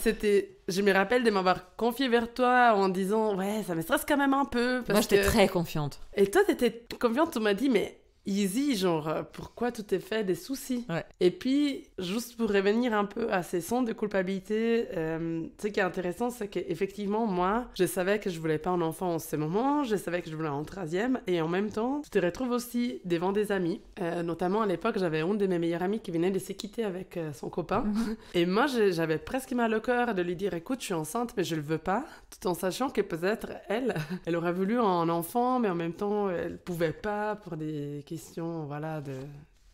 Je me rappelle de m'avoir confiée vers toi en disant ouais ça me stresse quand même un peu. Parce moi j'étais très confiante. Et toi t'étais confiante, tu m'as dit mais... easy, genre, pourquoi tout est fait des soucis ? Ouais. Et puis, juste pour revenir un peu à ces sons de culpabilité, ce qui est intéressant, c'est qu'effectivement, moi, je savais que je voulais pas un enfant en ce moment, je savais que je voulais un 3e, et en même temps, tu te retrouves aussi devant des amis. Notamment, à l'époque, j'avais une de mes meilleures amies qui venait de se quitter avec son copain. Et moi, j'avais presque mal au cœur de lui dire, écoute, je suis enceinte, mais je le veux pas, tout en sachant que peut-être, elle aurait voulu un enfant, mais en même temps, elle pouvait pas pour des questions, voilà, de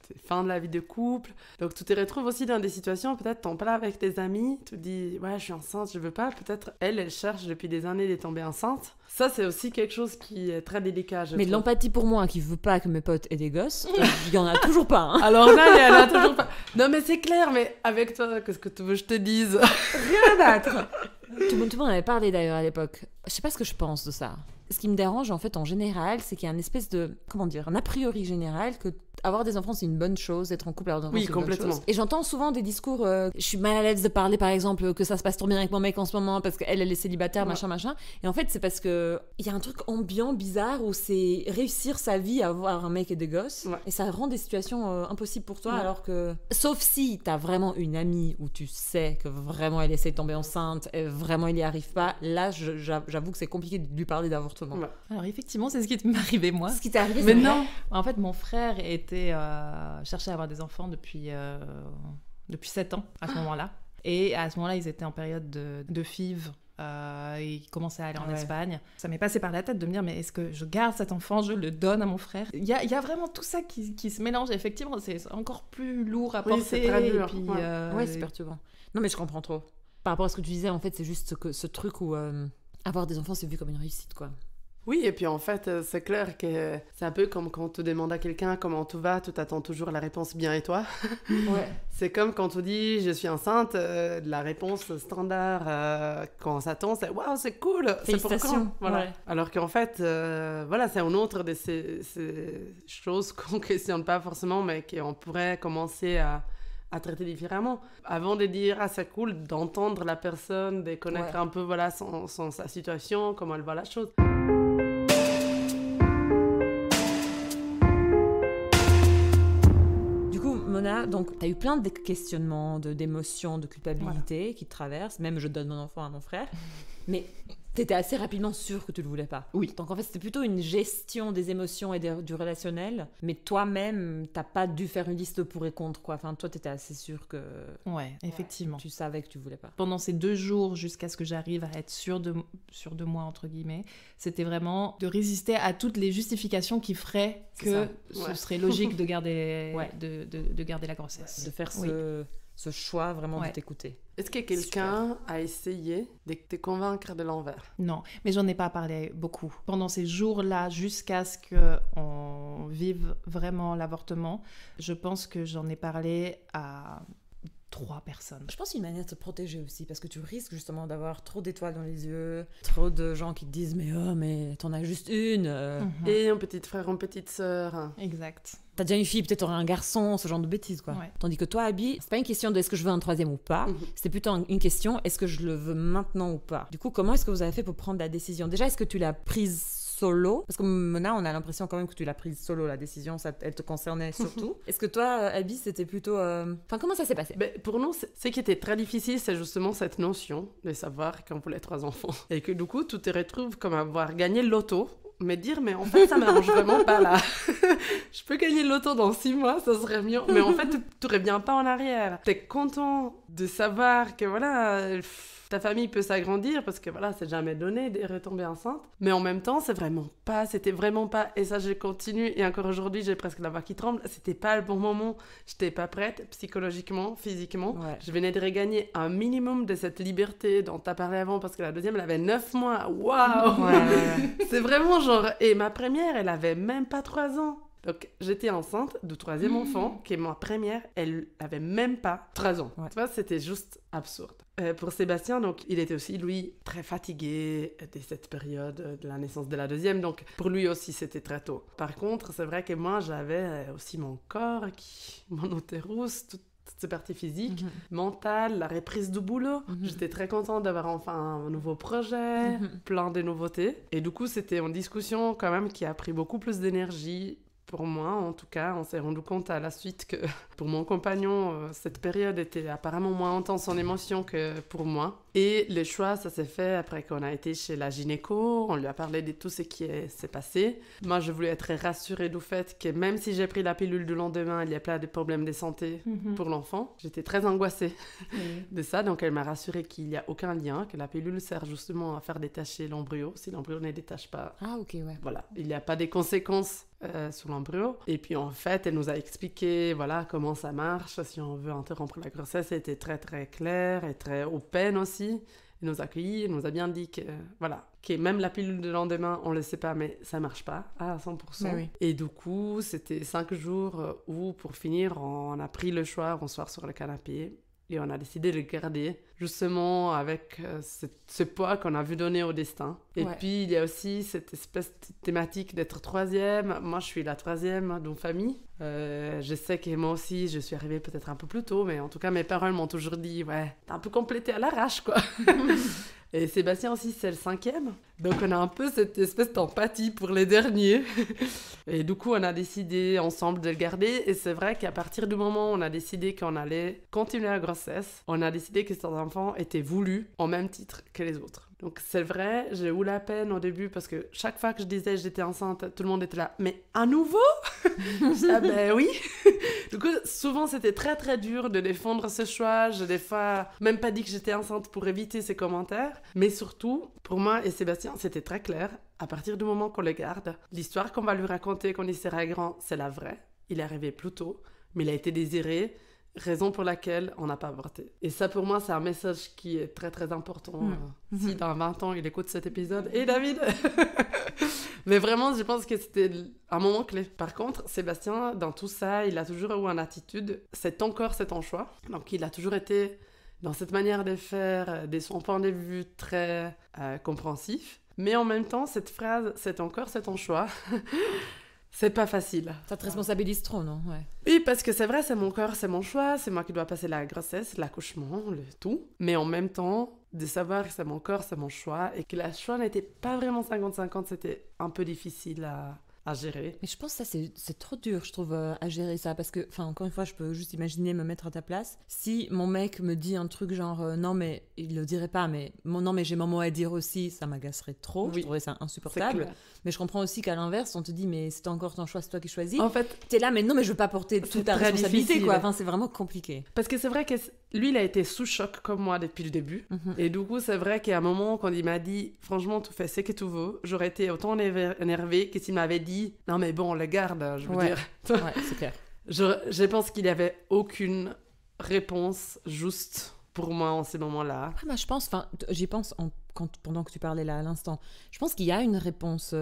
c'est fin de la vie de couple. Donc tu te retrouves aussi dans des situations, peut-être t'en parles avec tes amis, tu te dis ouais je suis enceinte, je veux pas. Peut-être elle cherche depuis des années de tomber enceinte. Ça c'est aussi quelque chose qui est très délicat. Mais de l'empathie pour moi qui veut pas que mes potes aient des gosses, il y en a toujours pas. Hein. Alors là, il y en a toujours pas. Non mais c'est clair, mais avec toi, qu'est-ce que tu veux que je te dise? Rien à battre. Tout le monde en avait parlé d'ailleurs à l'époque. Je sais pas ce que je pense de ça. Ce qui me dérange en fait en général, c'est qu'il y a une espèce de, un a priori général que avoir des enfants c'est une bonne chose, être en couple avoir des enfants oui, c'est une bonne complètement. chose. Et j'entends souvent des discours, je suis mal à l'aise de parler par exemple que ça se passe trop bien avec mon mec en ce moment parce qu'elle est célibataire, machin. Et en fait c'est parce que il y a un truc ambiant bizarre où c'est réussir sa vie à avoir un mec et des gosses et ça rend des situations impossibles pour toi alors que, sauf si t'as vraiment une amie où tu sais que vraiment elle essaie de tomber enceinte et vraiment il y arrive pas, là j'avoue que c'est compliqué de lui parler d'avortement. Ouais. Alors effectivement, c'est ce qui m'est arrivé moi. Ce qui t'est arrivé, mais non. En fait, mon frère cherchait à avoir des enfants depuis 7 ans à ce moment-là. Et à ce moment-là, ils étaient en période de FIV. Ils commençaient à aller en Espagne. Ça m'est passé par la tête de me dire, mais est-ce que je garde cet enfant, je le donne à mon frère? Il y a vraiment tout ça qui se mélange. Effectivement, c'est encore plus lourd à porter. C'est très dur. Et puis, c'est perturbant. Non, mais je comprends trop. Par rapport à ce que tu disais, en fait, c'est juste ce truc où avoir des enfants, c'est vu comme une réussite, quoi. Oui, et puis en fait, c'est clair que c'est un peu comme quand tu demandes à quelqu'un comment tout va, tu t'attends toujours la réponse bien et toi. Ouais. C'est comme quand tu dis je suis enceinte, la réponse standard quand on s'attend, c'est waouh, c'est cool, c'est pour quand, voilà. Ouais. Alors qu'en fait, c'est un autre de ces choses qu'on questionne pas forcément, mais qu'on pourrait commencer à traiter différemment. Avant de dire ah c'est cool, d'entendre la personne, de connaître un peu sa situation, comment elle voit la chose. Mona, donc tu as eu plein de questionnements, d'émotions, de culpabilité qui te traversent. Même je donne mon enfant à mon frère. Mais tu étais assez rapidement sûre que tu le voulais pas. Oui. Donc en fait, c'était plutôt une gestion des émotions et du relationnel. Mais toi-même, t'as pas dû faire une liste pour et contre, quoi. Enfin, toi, tu étais assez sûre que... Ouais, effectivement. Tu savais que tu voulais pas. Pendant ces 2 jours, jusqu'à ce que j'arrive à être sûre de moi, entre guillemets, c'était vraiment de résister à toutes les justifications qui feraient que ce serait logique de garder, de garder la grossesse. De faire ce choix vraiment de t'écouter. Est-ce que quelqu'un a essayé de te convaincre de l'envers? Non, mais j'en ai pas parlé beaucoup. Pendant ces jours-là, jusqu'à ce qu'on vive vraiment l'avortement, je pense que j'en ai parlé à 3 personnes. Je pense que c'est une manière de te protéger aussi, parce que tu risques justement d'avoir trop d'étoiles dans les yeux, trop de gens qui te disent mais t'en as juste une. Et un petit frère, une petite sœur. Exact. T'as déjà une fille, peut-être t'auras un garçon, ce genre de bêtises, quoi. Ouais. Tandis que toi, Abby, c'est pas une question de est-ce que je veux un 3e ou pas, c'est plutôt une question est-ce que je le veux maintenant ou pas. Du coup, comment est-ce que vous avez fait pour prendre la décision? Déjà, est-ce que tu l'as prise solo? Parce que Mona, on a l'impression quand même que tu l'as prise solo, la décision, elle te concernait surtout. Est-ce que toi, Abby, c'était plutôt... Enfin, comment ça s'est passé? Pour nous, ce qui était très difficile, c'est justement cette notion de savoir qu'on voulait 3 enfants. Et que du coup, tu te retrouves comme avoir gagné le loto, mais en fait, ça m'arrange vraiment pas là. Je peux gagner le loto dans 6 mois, ça serait mieux. Mais en fait, tu reviens pas en arrière. T'es content de savoir que ta famille peut s'agrandir parce que c'est jamais donné de retomber enceinte. Mais en même temps, c'était vraiment pas. Et ça, je continue. Et encore aujourd'hui, j'ai presque la voix qui tremble. C'était pas le bon moment. J'étais pas prête psychologiquement, physiquement. Ouais. Je venais de regagner un minimum de cette liberté dont t'as parlé avant parce que la deuxième, elle avait 9 mois. Waouh! C'est vraiment genre. Et ma première, elle avait même pas 3 ans. Donc, j'étais enceinte du 3e enfant, qui est ma première, elle avait même pas 3 ans. Ouais. Tu vois, c'était juste absurde. Pour Sébastien, donc, il était aussi, lui, très fatigué de cette période de la naissance de la deuxième. Donc, pour lui aussi, c'était très tôt. Par contre, c'est vrai que moi, j'avais aussi mon corps, mon utérus, toute cette partie physique, mentale, la reprise du boulot. J'étais très contente d'avoir enfin un nouveau projet, plein de nouveautés. Et du coup, c'était une discussion quand même qui a pris beaucoup plus d'énergie. Pour moi, en tout cas, on s'est rendu compte à la suite que pour mon compagnon, cette période était apparemment moins intense en émotion que pour moi. Et le choix, ça s'est fait après qu'on a été chez la gynéco, on lui a parlé de tout ce qui s'est passé. Moi, je voulais être rassurée du fait que même si j'ai pris la pilule du lendemain, il y a plein de problèmes de santé pour l'enfant. J'étais très angoissée de ça, donc elle m'a rassurée qu'il n'y a aucun lien, que la pilule sert justement à faire détacher l'embryo. Si l'embryo ne détache pas, Ah, ok, ouais. voilà, il n'y a pas de conséquences sur l'embryo. Et puis en fait, elle nous a expliqué voilà, comment ça marche, si on veut interrompre la grossesse. Elle était très très claire et très open aussi. Elle nous a accueillis, elle nous a bien dit que, voilà, que même la pilule du lendemain, on ne le sait pas, mais ça ne marche pas à 100%. Mais oui. Et du coup, c'était 5 jours où, pour finir, on a pris le choix, on s'asseoir sur le canapé. Et on a décidé de le garder, justement avec ce poids qu'on a vu donner au destin. Et puis, il y a aussi cette espèce de thématique d'être troisième. Moi, je suis la troisième d'une famille. Je sais que moi aussi, je suis arrivée peut-être un peu plus tôt, mais en tout cas, mes parents m'ont toujours dit « Ouais, t'as un peu complété à l'arrache, quoi !» Et Sébastien aussi, c'est le 5e. Donc, on a un peu cette espèce d'empathie pour les derniers. Et du coup, on a décidé ensemble de le garder. Et c'est vrai qu'à partir du moment où on a décidé qu'on allait continuer la grossesse, on a décidé que cet enfant était voulu au même titre que les autres. Donc, c'est vrai, j'ai eu la peine au début parce que chaque fois que je disais que j'étais enceinte, tout le monde était là « Mais à nouveau ?» Je dis « Ah ben oui !» Du coup, souvent, c'était très très dur de défendre ce choix. J'ai des fois même pas dit que j'étais enceinte pour éviter ces commentaires. Mais surtout, pour moi et Sébastien, c'était très clair. À partir du moment qu'on le garde, l'histoire qu'on va lui raconter quand il sera grand, c'est la vraie. Il est arrivé plus tôt, mais il a été désiré. Raison pour laquelle on n'a pas avorté. Et ça, pour moi, c'est un message qui est très, très important. Si dans 20 ans, il écoute cet épisode. Et David Mais vraiment, je pense que c'était un moment clé. Par contre, Sébastien, dans tout ça, il a toujours eu une attitude, c'est ton corps, c'est ton choix. Donc, il a toujours été dans cette manière de faire, de son point de vue très compréhensif. Mais en même temps, cette phrase, c'est ton corps, c'est ton choix... C'est pas facile. Ça te responsabilise trop, non? Ouais. Oui, parce que c'est vrai, c'est mon corps, c'est mon choix, c'est moi qui dois passer la grossesse, l'accouchement, le tout. Mais en même temps, de savoir que c'est mon corps, c'est mon choix, et que le choix n'était pas vraiment 50-50, c'était un peu difficile à gérer. Mais je pense que ça, c'est trop dur, je trouve, à gérer ça. Parce que, enfin, encore une fois, je peux juste imaginer me mettre à ta place. Si mon mec me dit un truc genre, non, mais il le dirait pas, mais non, mais j'ai mon mot à dire aussi, ça m'agacerait trop. Oui. Je trouverais ça insupportable. Mais je comprends aussi qu'à l'inverse, on te dit, mais c'est encore ton choix, c'est toi qui choisis. En fait, t'es là, mais non, mais je veux pas porter toute ta responsabilité, quoi. Enfin, c'est vraiment compliqué. Parce que c'est vrai que lui, il a été sous choc comme moi depuis le début. Et du coup, c'est vrai qu'à un moment, quand il m'a dit, franchement, tu fais ce que tu veux, j'aurais été autant énervée que s'il m'avait dit, non, mais bon, on le garde, je veux dire. Ouais, c'est clair. Je pense qu'il n'y avait aucune réponse juste pour moi en ces moments-là. Après, moi, je pense, enfin, j'y pense pendant que tu parlais là à l'instant, je pense qu'il y a une réponse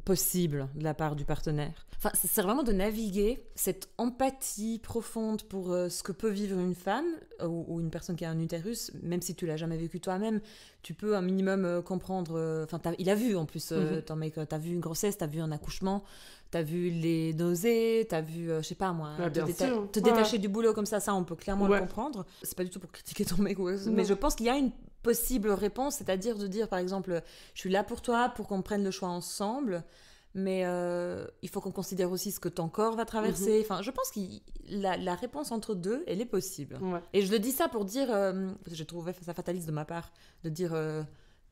possible de la part du partenaire. Enfin, c'est vraiment de naviguer cette empathie profonde pour ce que peut vivre une femme ou une personne qui a un utérus, même si tu l'as jamais vécu toi-même, tu peux un minimum comprendre. Enfin, il a vu en plus, ton mec, t'as vu une grossesse, t'as vu un accouchement, t'as vu les nausées, t'as vu, je sais pas moi, te détacher du boulot comme ça, on peut clairement le comprendre. C'est pas du tout pour critiquer ton mec, mais je pense qu'il y a une possible réponse, c'est-à-dire de dire par exemple, je suis là pour toi, pour qu'on prenne le choix ensemble, mais il faut qu'on considère aussi ce que ton corps va traverser. Enfin, je pense que la réponse entre deux, elle est possible. Et je le dis ça pour dire, parce que j'ai trouvé ça fataliste de ma part, de dire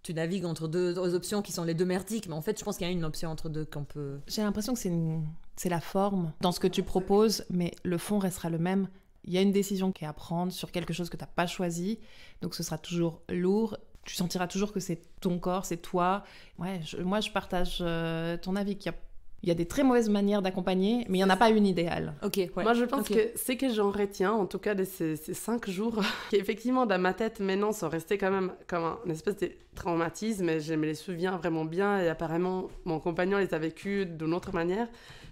tu navigues entre deux options qui sont les deux merdiques, mais en fait je pense qu'il y a une option entre deux qu'on peut... J'ai l'impression que c'est la forme dans ce que tu proposes, mais le fond restera le même. Il y a une décision qui est à prendre sur quelque chose que tu n'as pas choisi, donc ce sera toujours lourd. Tu sentiras toujours que c'est ton corps, c'est toi. Ouais, moi, je partage ton avis qu'il y a des très mauvaises manières d'accompagner, mais il n'y en a pas une idéale. Moi, je pense que ce que j'en retiens, en tout cas de ces 5 jours, qui effectivement, dans ma tête, maintenant, sont restés quand même comme une espèce de traumatisme, et je me les souviens vraiment bien, et apparemment, mon compagnon les a vécus d'une autre manière.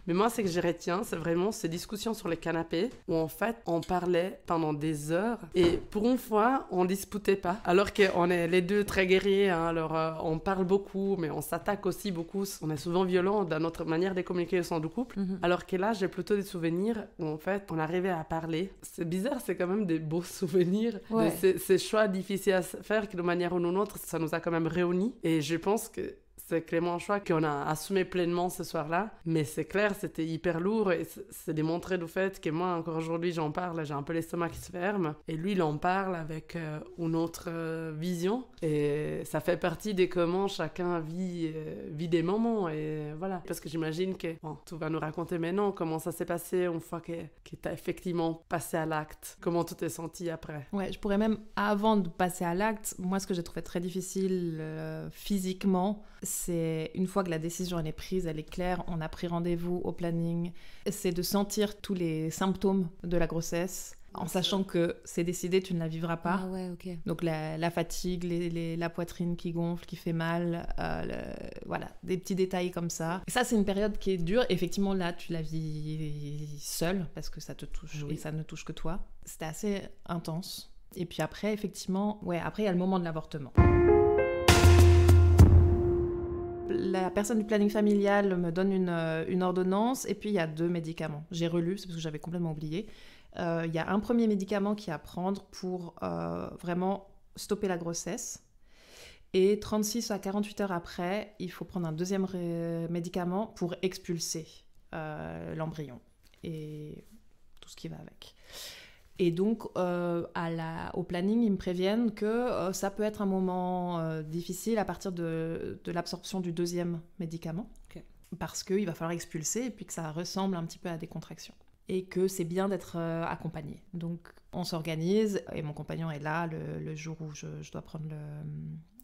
Mais moi, ce que je retiens, c'est vraiment ces discussions sur les canapés où, en fait, on parlait pendant des heures. Et pour une fois, on disputait pas. Alors qu'on est les deux très guerriers, hein, alors on parle beaucoup, mais on s'attaque aussi beaucoup. On est souvent violents dans notre manière de communiquer au sein du couple. Alors que là, j'ai plutôt des souvenirs où, en fait, on arrivait à parler. C'est bizarre, c'est quand même des beaux souvenirs. Ces choix difficiles à faire, que de manière ou d'une autre, ça nous a quand même réunis. Et je pense que c'est Clément Choix qu'on a assumé pleinement ce soir-là. Mais c'est clair, c'était hyper lourd et c'est démontré du fait que moi, encore aujourd'hui, j'en parle, j'ai un peu l'estomac qui se ferme. Et lui, il en parle avec une autre vision. Et ça fait partie de comment chacun vit des moments. Et voilà. Parce que j'imagine que tu vas nous raconter maintenant comment ça s'est passé une fois que tu as effectivement passé à l'acte. Comment tu t'es senti après. Ouais, je pourrais même, avant de passer à l'acte, moi, ce que j'ai trouvé très difficile physiquement, c'est une fois que la décision elle est prise, elle est claire, on a pris rendez-vous au planning, c'est de sentir tous les symptômes de la grossesse, en sachant que c'est décidé, tu ne la vivras pas. Ah ouais, ok. Donc la fatigue, la poitrine qui gonfle, qui fait mal, voilà, des petits détails comme ça. Et ça, c'est une période qui est dure. Effectivement, là, tu la vis seule, parce que ça te touche et ça ne touche que toi. C'était assez intense. Et puis après, effectivement, après, il y a le moment de l'avortement. La personne du planning familial me donne une ordonnance et puis il y a 2 médicaments. J'ai relu, c'est parce que j'avais complètement oublié. Il y a un premier médicament qui est à prendre pour vraiment stopper la grossesse. Et 36 à 48 heures après, il faut prendre un deuxième médicament pour expulser l'embryon et tout ce qui va avec. Et donc, au planning, ils me préviennent que ça peut être un moment difficile à partir de l'absorption du deuxième médicament. Okay. Parce qu'il va falloir expulser et puis que ça ressemble un petit peu à des contractions. Et que c'est bien d'être accompagné. Donc, on s'organise et mon compagnon est là le jour où je dois prendre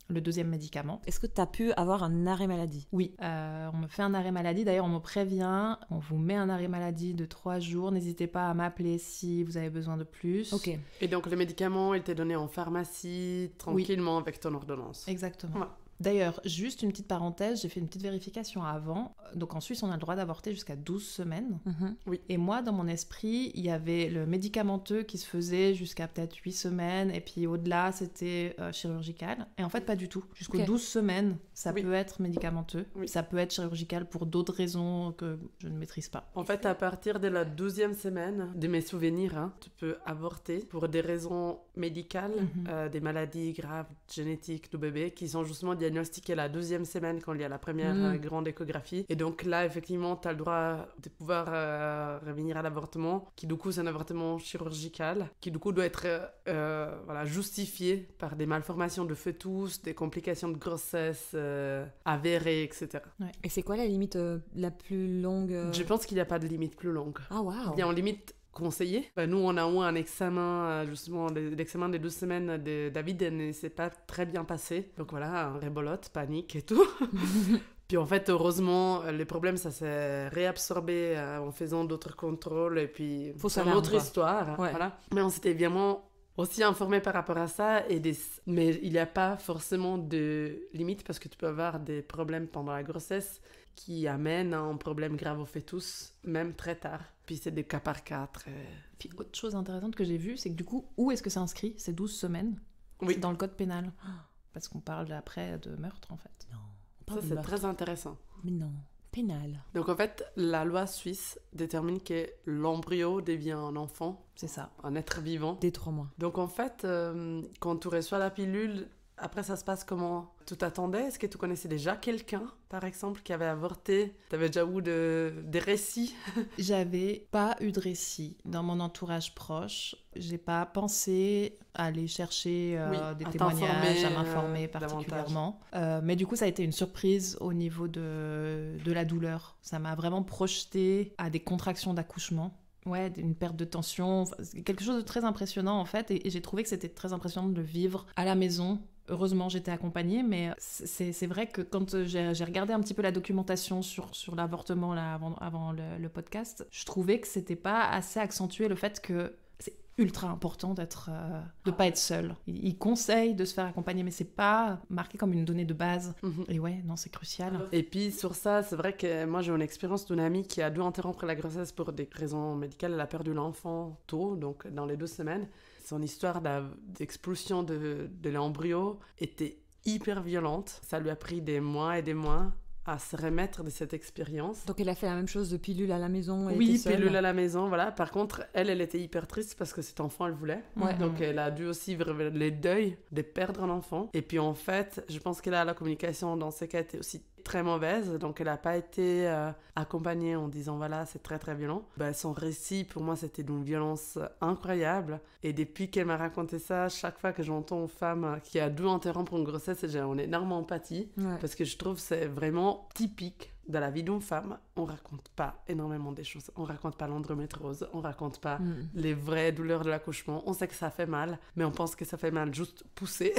le deuxième médicament. Est-ce que tu as pu avoir un arrêt maladie? Oui, on me fait un arrêt maladie. D'ailleurs, on me prévient, on vous met un arrêt maladie de 3 jours. N'hésitez pas à m'appeler si vous avez besoin de plus. Ok. Et donc, le médicament, il t'est donné en pharmacie, tranquillement, avec ton ordonnance. Exactement. Ouais. D'ailleurs, juste une petite parenthèse, j'ai fait une petite vérification avant. Donc en Suisse, on a le droit d'avorter jusqu'à 12 semaines. Mm-hmm. Oui. Et moi, dans mon esprit, il y avait le médicamenteux qui se faisait jusqu'à peut-être 8 semaines. Et puis au-delà, c'était chirurgical. Et en fait, pas du tout. Jusqu'aux 12 semaines, ça peut être médicamenteux. Oui. Ça peut être chirurgical pour d'autres raisons que je ne maîtrise pas. En fait, à partir de la 12e semaine, de mes souvenirs, tu peux avorter pour des raisons médicales, des maladies graves génétiques du bébé qui sont justement diagnostiqué la 12e semaine quand il y a la première grande échographie. Et donc là, effectivement, tu as le droit de pouvoir revenir à l'avortement, qui du coup, c'est un avortement chirurgical, qui du coup doit être justifié par des malformations de fœtus, des complications de grossesse avérées, etc. Ouais. Et c'est quoi la limite la plus longue Je pense qu'il n'y a pas de limite plus longue. Ah, waouh. Il y a une limite conseillé. Nous, on a eu un examen, justement, l'examen des 12 semaines de David, et ne s'est pas très bien passé. Donc voilà, rébolote, panique et tout. Puis en fait, heureusement, le problème, ça s'est réabsorbé en faisant d'autres contrôles, et puis c'est une autre histoire. Ouais. Voilà. Mais on s'était vraiment aussi informé par rapport à ça, mais il n'y a pas forcément de limite, parce que tu peux avoir des problèmes pendant la grossesse qui amènent à un problème grave au fœtus, même très tard. Puis c'est des cas par cas très... Puis autre chose intéressante que j'ai vue, c'est que du coup, où est-ce que c'est inscrit? C'est 12 semaines. Oui. C'est dans le code pénal. Parce qu'on parle après de meurtre, en fait. Non. Ça, c'est très intéressant. Mais non, pénal. Donc en fait, la loi suisse détermine que l'embryo devient un enfant. C'est ça. Un être vivant. Dès 3 mois. Donc en fait, quand tu reçois la pilule, après ça se passe comment? Tu t'attendais? Est-ce que tu connaissais déjà quelqu'un, par exemple, qui avait avorté? Tu avais déjà eu des récits? J'avais pas eu de récit dans mon entourage proche. J'ai pas pensé à aller chercher des témoignages, à m'informer particulièrement. Mais du coup, ça a été une surprise au niveau de la douleur. Ça m'a vraiment projeté à des contractions d'accouchement. Ouais, une perte de tension, quelque chose de très impressionnant en fait. Et j'ai trouvé que c'était très impressionnant de le vivre à la maison. Heureusement, j'étais accompagnée, mais c'est vrai que quand j'ai regardé un petit peu la documentation sur l'avortement là, avant le podcast, je trouvais que c'était pas assez accentué le fait que c'est ultra important de pas être seul. Ils conseillent de se faire accompagner, mais c'est pas marqué comme une donnée de base. Et ouais, non, c'est crucial. Et puis sur ça, c'est vrai que moi j'ai une expérience d'une amie qui a dû interrompre la grossesse pour des raisons médicales. Elle a perdu l'enfant tôt, donc dans les 2 semaines. Son histoire d'expulsion de l'embryo était hyper violente. Ça lui a pris des mois et des mois à se remettre de cette expérience. Donc elle a fait la même chose de pilule à la maison? Oui, pilule à la maison, voilà. Par contre, elle était hyper triste parce que cet enfant, elle voulait. Ouais. Donc elle a dû aussi vivre les deuils de perdre un enfant. Et puis en fait, je pense que là, la communication dans ces cas était aussi très mauvaise, donc elle n'a pas été accompagnée en disant voilà, c'est très très violent. Son récit, pour moi, c'était d'une violence incroyable. Et depuis qu'elle m'a raconté ça, chaque fois que j'entends une femme qui a dû interrompre une grossesse, j'ai une énorme empathie, parce que je trouve que c'est vraiment typique de la vie d'une femme. On raconte pas énormément des choses. On raconte pas l'endométriose, on raconte pas les vraies douleurs de l'accouchement. On sait que ça fait mal, mais on pense que ça fait mal juste pousser.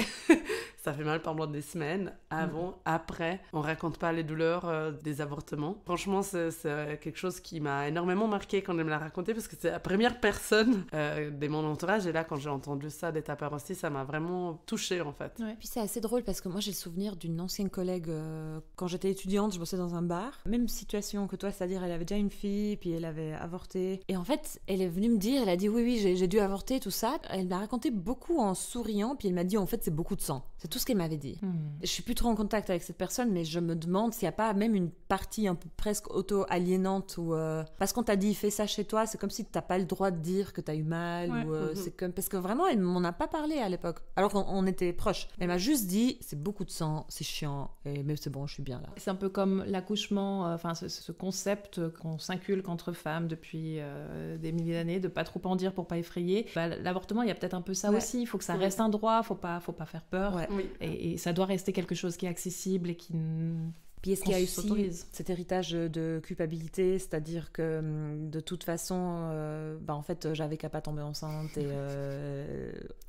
Ça fait mal pendant des semaines, avant, après. On raconte pas les douleurs des avortements. Franchement, c'est quelque chose qui m'a énormément marqué quand elle me l'a raconté, parce que c'est la première personne de mon entourage. Et là, quand j'ai entendu ça de ta part aussi, ça m'a vraiment touchée, en fait. Ouais. Puis c'est assez drôle, parce que moi, j'ai le souvenir d'une ancienne collègue, quand j'étais étudiante, je bossais dans un bar. Même situation que toi, c'est-à-dire elle avait déjà une fille, puis elle avait avorté. Et en fait, elle est venue me dire, elle a dit oui, j'ai dû avorter, tout ça. Elle m'a raconté beaucoup en souriant, puis elle m'a dit en fait, c'est beaucoup de sang. C'est tout ce qu'elle m'avait dit. Je suis plus trop en contact avec cette personne, mais je me demande s'il n'y a pas même une partie un peu presque auto-aliénante où parce qu'on t'a dit fais ça chez toi, c'est comme si t'as pas le droit de dire que t'as eu mal. C'est comme... Parce que vraiment, elle m'en a pas parlé à l'époque, alors qu'on était proches. Elle m'a juste dit c'est beaucoup de sang, c'est chiant, mais c'est bon, je suis bien là. C'est un peu comme l'accouchement, enfin ce concept qu'on s'inculque entre femmes depuis des milliers d'années, de pas trop en dire pour pas effrayer. L'avortement, il y a peut-être un peu ça aussi. Il faut que ça reste un droit, faut pas faire peur. Et ça doit rester quelque chose qui est accessible et qui... Puis est-ce qu'il y a aussi cet héritage de culpabilité, c'est-à-dire que de toute façon, en fait, j'avais qu'à pas tomber enceinte et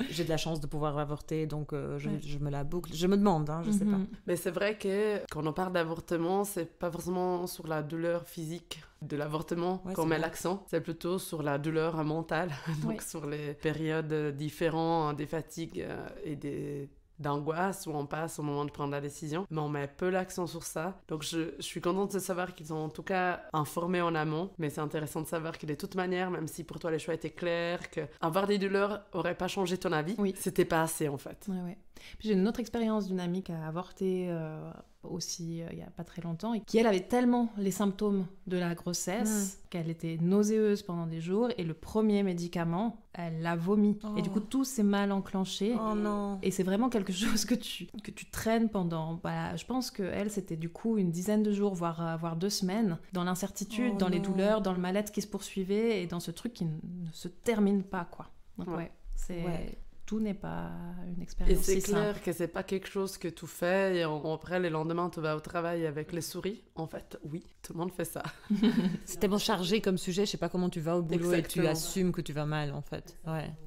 j'ai de la chance de pouvoir avorter, donc je me la boucle. Je me demande, je sais pas. Mais c'est vrai que quand on parle d'avortement, c'est pas forcément sur la douleur physique de l'avortement qu'on met l'accent, c'est plutôt sur la douleur mentale, donc sur les périodes différentes des fatigues et d'angoisse où on passe au moment de prendre la décision, mais on met peu l'accent sur ça. Donc je suis contente de savoir qu'ils ont en tout cas informé en amont, mais c'est intéressant de savoir que de toute manière, même si pour toi les choix étaient clairs, que avoir des douleurs aurait pas changé ton avis, c'était pas assez en fait. Puis j'ai une autre expérience d'une amie qui a avorté aussi il y a pas très longtemps, et qui elle avait tellement les symptômes de la grossesse qu'elle était nauséeuse pendant des jours, et le premier médicament, elle l'a vomi. Et du coup tout s'est mal enclenché. Et c'est vraiment quelque chose que tu traînes pendant, je pense que elle c'était du coup une dizaine de jours, voire 2 semaines, dans l'incertitude, dans les douleurs, dans le mal-être qui se poursuivait, et dans ce truc qui ne se termine pas, quoi. Donc tout n'est pas une expérience si simple. Et c'est clair que c'est pas quelque chose que tu fais et après le lendemain tu vas au travail avec les souris. En fait, oui, tout le monde fait ça. C'est tellement chargé comme sujet, je sais pas comment tu vas au boulot et tu assumes que tu vas mal en fait.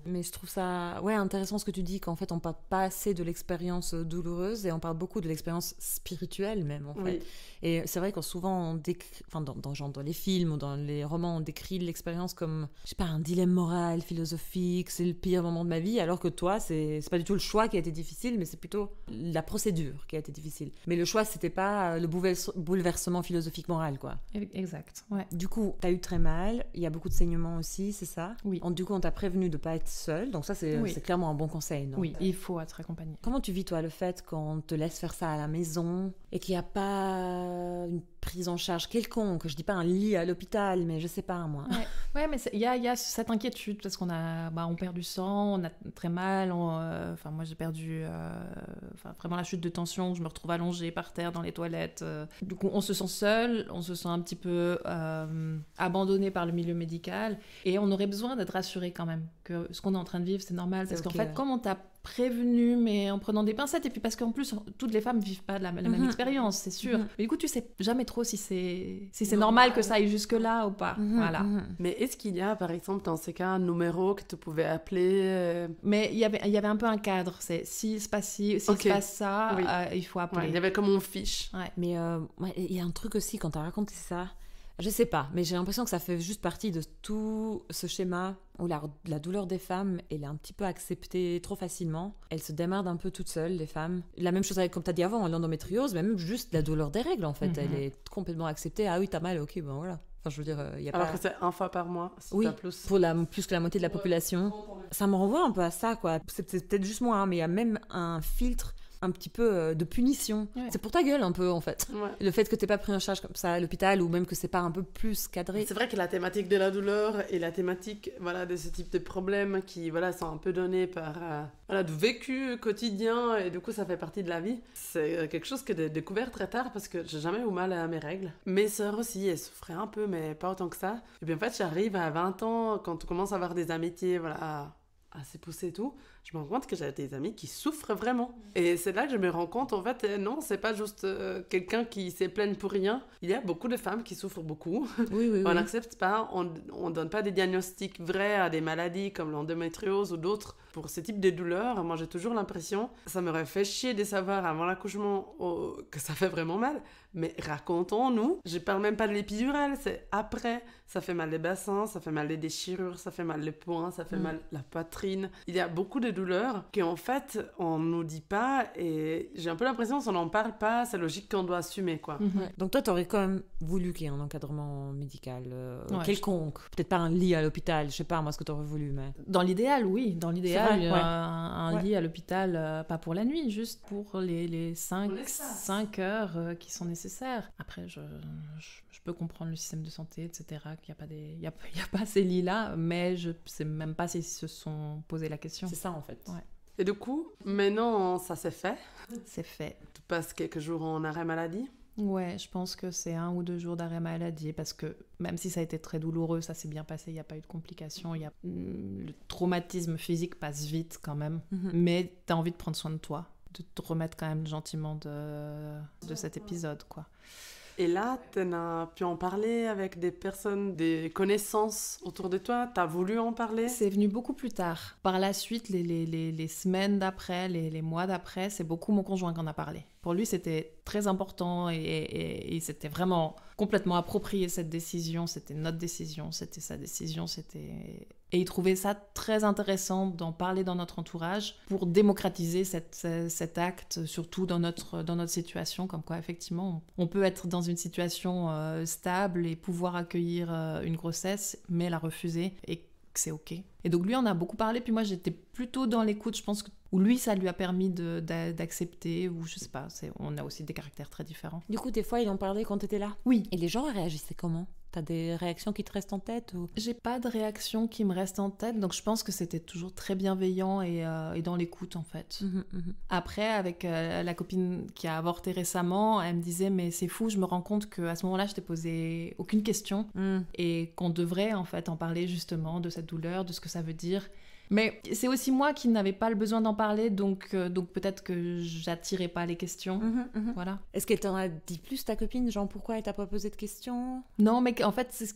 Mais je trouve ça intéressant ce que tu dis, qu'en fait on parle pas assez de l'expérience douloureuse et on parle beaucoup de l'expérience spirituelle même en fait. Et c'est vrai que souvent on décrit, dans les films ou dans les romans, on décrit l'expérience comme, je sais pas, un dilemme moral, philosophique, c'est le pire moment de ma vie, alors que toi, c'est pas du tout le choix qui a été difficile, mais c'est plutôt la procédure qui a été difficile. Mais le choix, c'était pas le bouleversement philosophique moral, quoi. Exact, Du coup, t'as eu très mal, il y a beaucoup de saignements aussi, c'est ça? Oui. Du coup, on t'a prévenu de pas être seule, donc ça, c'est clairement un bon conseil, non? Oui, il faut être accompagné. Comment tu vis, toi, le fait qu'on te laisse faire ça à la maison et qu'il n'y a pas une prise en charge quelconque, je dis pas un lit à l'hôpital, mais je sais pas, moi. Ouais, mais il y a cette inquiétude parce qu'on a, on perd du sang, on a très mal, moi j'ai perdu vraiment la chute de tension, je me retrouve allongée par terre dans les toilettes. Du coup, on se sent seul, on se sent un petit peu abandonné par le milieu médical, et on aurait besoin d'être rassuré quand même que ce qu'on est en train de vivre, c'est normal, parce qu'en fait, comme on t'a prévenu, mais en prenant des pincettes, et puis parce qu'en plus toutes les femmes vivent pas la même expérience, c'est sûr, mais du coup tu sais jamais trop si c'est normal que ça aille jusque là ou pas. Voilà. Mais est-ce qu'il y a par exemple dans ces cas un numéro que tu pouvais appeler? Mais il y avait un peu un cadre, c'est s'il se passe ça, il faut appeler. Il y avait comme une fiche. Mais il y a un truc aussi quand t'as raconté ça, je sais pas, mais j'ai l'impression que ça fait juste partie de tout ce schéma où la douleur des femmes, elle est un petit peu acceptée trop facilement. Elles se démerdent un peu toutes seules, les femmes. La même chose avec, comme tu as dit avant, l'endométriose, mais même juste la douleur des règles, en fait. Elle est complètement acceptée. Ah oui, t'as mal, ok, ben voilà. Enfin, je veux dire, il y a Alors que c'est 1 fois par mois, si t'as plus. Pour plus que la moitié de la population. Ça me renvoie un peu à ça, quoi. C'est peut-être juste moi, mais il y a même un filtre un petit peu de punition. Ouais. C'est pour ta gueule un peu en fait. Ouais. Le fait que t'aies pas pris en charge comme ça à l'hôpital ou même que c'est pas un peu plus cadré. C'est vrai que la thématique de la douleur et la thématique voilà, de ce type de problèmes qui voilà, sont un peu donnés par voilà, du vécu quotidien et du coup ça fait partie de la vie. C'est quelque chose que j'ai découvert très tard parce que j'ai jamais eu mal à mes règles. Mes sœurs aussi, elles souffraient un peu mais pas autant que ça. Et puis en fait j'arrive à 20 ans quand tu commences à avoir des amitiés voilà, assez poussées et tout. Je me rends compte que j'ai des amis qui souffrent vraiment. Et c'est là que je me rends compte, en fait, non, c'est pas juste quelqu'un qui s'est plaint pour rien. Il y a beaucoup de femmes qui souffrent beaucoup. Oui. On n'accepte pas, on donne pas des diagnostics vrais à des maladies comme l'endométriose ou d'autres pour ce type de douleurs. Moi, j'ai toujours l'impression, ça m'aurait fait chier de savoir avant l'accouchement que ça fait vraiment mal. Mais racontons-nous, je parle même pas de l'épidurale, c'est après. Ça fait mal les bassins, ça fait mal les déchirures, ça fait mal les poings, ça fait mal la poitrine. Il y a beaucoup de douleurs qu'en fait, on nous dit pas et j'ai un peu l'impression que si on n'en parle pas, c'est logique qu'on doit assumer, quoi. Ouais. Donc toi, t'aurais quand même voulu qu'il y ait un encadrement médical Ouais, quelconque. Peut-être pas un lit à l'hôpital, je sais pas moi ce que t'aurais voulu, mais... Dans l'idéal, oui. Dans l'idéal, C'est vrai, ouais. un lit à l'hôpital, pas pour la nuit, juste pour les 5 heures qui sont nécessaires. Après, je peux comprendre le système de santé, etc., qu'il n'y a pas ces lits-là, mais je ne sais même pas s'ils se sont posé la question. C'est ça en fait. Ouais. Et du coup, maintenant, ça s'est fait. C'est fait. Tu passes quelques jours en arrêt maladie. Ouais, je pense que c'est 1 ou 2 jours d'arrêt maladie parce que même si ça a été très douloureux, ça s'est bien passé, il n'y a pas eu de complications. Le traumatisme physique passe vite quand même, mais tu as envie de prendre soin de toi, de te remettre quand même gentiment de cet épisode, quoi. Et là, tu as pu en parler avec des personnes, des connaissances autour de toi. Tu as voulu en parler. C'est venu beaucoup plus tard. Par la suite, les semaines d'après, les mois d'après, c'est beaucoup mon conjoint qui en a parlé. Pour lui, c'était très important et il s'était vraiment complètement approprié cette décision. C'était notre décision, c'était sa décision, Et il trouvait ça très intéressant d'en parler dans notre entourage pour démocratiser cet acte, surtout dans notre situation, comme quoi effectivement on peut être dans une situation stable et pouvoir accueillir une grossesse, mais la refuser et que c'est ok. Et donc lui en a beaucoup parlé, puis moi j'étais plutôt dans l'écoute, je pense, où lui ça lui a permis d'accepter, ou je sais pas, on a aussi des caractères très différents. Du coup, des fois, ils en parlaient quand t'étais là. Oui. Et les gens réagissaient comment ? T'as des réactions qui te restent en tête ou... J'ai pas de réaction qui me reste en tête, donc je pense que c'était toujours très bienveillant et dans l'écoute en fait. Après, avec la copine qui a avorté récemment, elle me disait mais c'est fou, je me rends compte qu'à ce moment-là je t'ai posé aucune question et qu'on devrait en fait en parler justement de cette douleur, de ce que ça veut dire. Mais c'est aussi moi qui n'avais pas le besoin d'en parler, donc peut-être que j'attirais pas les questions. Voilà. Est-ce qu'elle t'en a dit plus, ta copine, genre pourquoi elle t'a pas posé de questions ? Non, mais en fait, c'est ce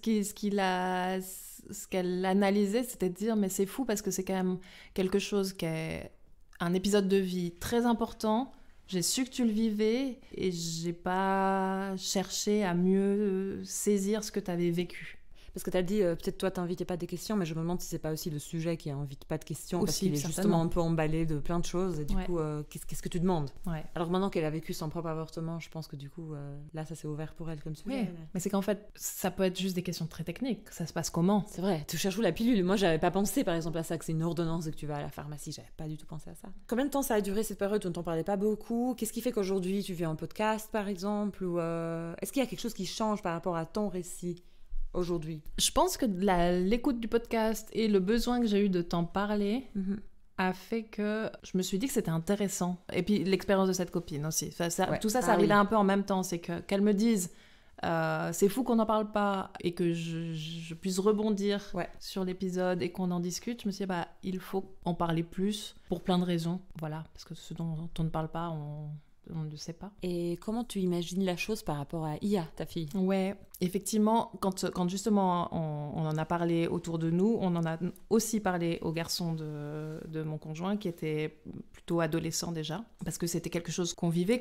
qu'elle analysait, c'était de dire mais c'est fou parce que c'est quand même quelque chose qui est un épisode de vie très important. J'ai su que tu le vivais et j'ai pas cherché à mieux saisir ce que tu avais vécu. Parce que t'as dit, peut-être toi t'invitais pas des questions, mais je me demande si c'est pas aussi le sujet qui invite pas de questions, Aussi, parce qu'il est certainement. justement un peu emballé de plein de choses, et du Ouais. coup, qu'est-ce que tu demandes ? Ouais. Alors maintenant qu'elle a vécu son propre avortement, je pense que du coup, là, ça s'est ouvert pour elle comme sujet. Oui, mais c'est qu'en fait, ça peut être juste des questions très techniques. Ça se passe comment ? C'est vrai, tu cherches où la pilule ? Moi, j'avais pas pensé par exemple à ça, que c'est une ordonnance et que tu vas à la pharmacie, j'avais pas du tout pensé à ça. Combien de temps ça a duré cette période où on t'en parlait pas beaucoup ? Qu'est-ce qui fait qu'aujourd'hui tu viens en podcast par exemple ? Ou est-ce qu'il y a quelque chose qui change par rapport à ton récit aujourd'hui ? Je pense que l'écoute du podcast et le besoin que j'ai eu de t'en parler a fait que je me suis dit que c'était intéressant. Et puis l'expérience de cette copine aussi. Ouais. Tout ça, ça Ah arrivait oui. un peu en même temps. C'est qu'elle me dise c'est fou qu'on n'en parle pas et que je puisse rebondir Ouais. sur l'épisode et qu'on en discute. Je me suis dit il faut en parler plus pour plein de raisons. Voilà, parce que ce dont on ne parle pas, on ne le sait pas. Et comment tu imagines la chose par rapport à Iya, ta fille ? Ouais, effectivement, quand justement on en a parlé autour de nous, on en a aussi parlé aux garçons de mon conjoint qui étaient plutôt adolescents déjà, parce que c'était quelque chose qu'on vivait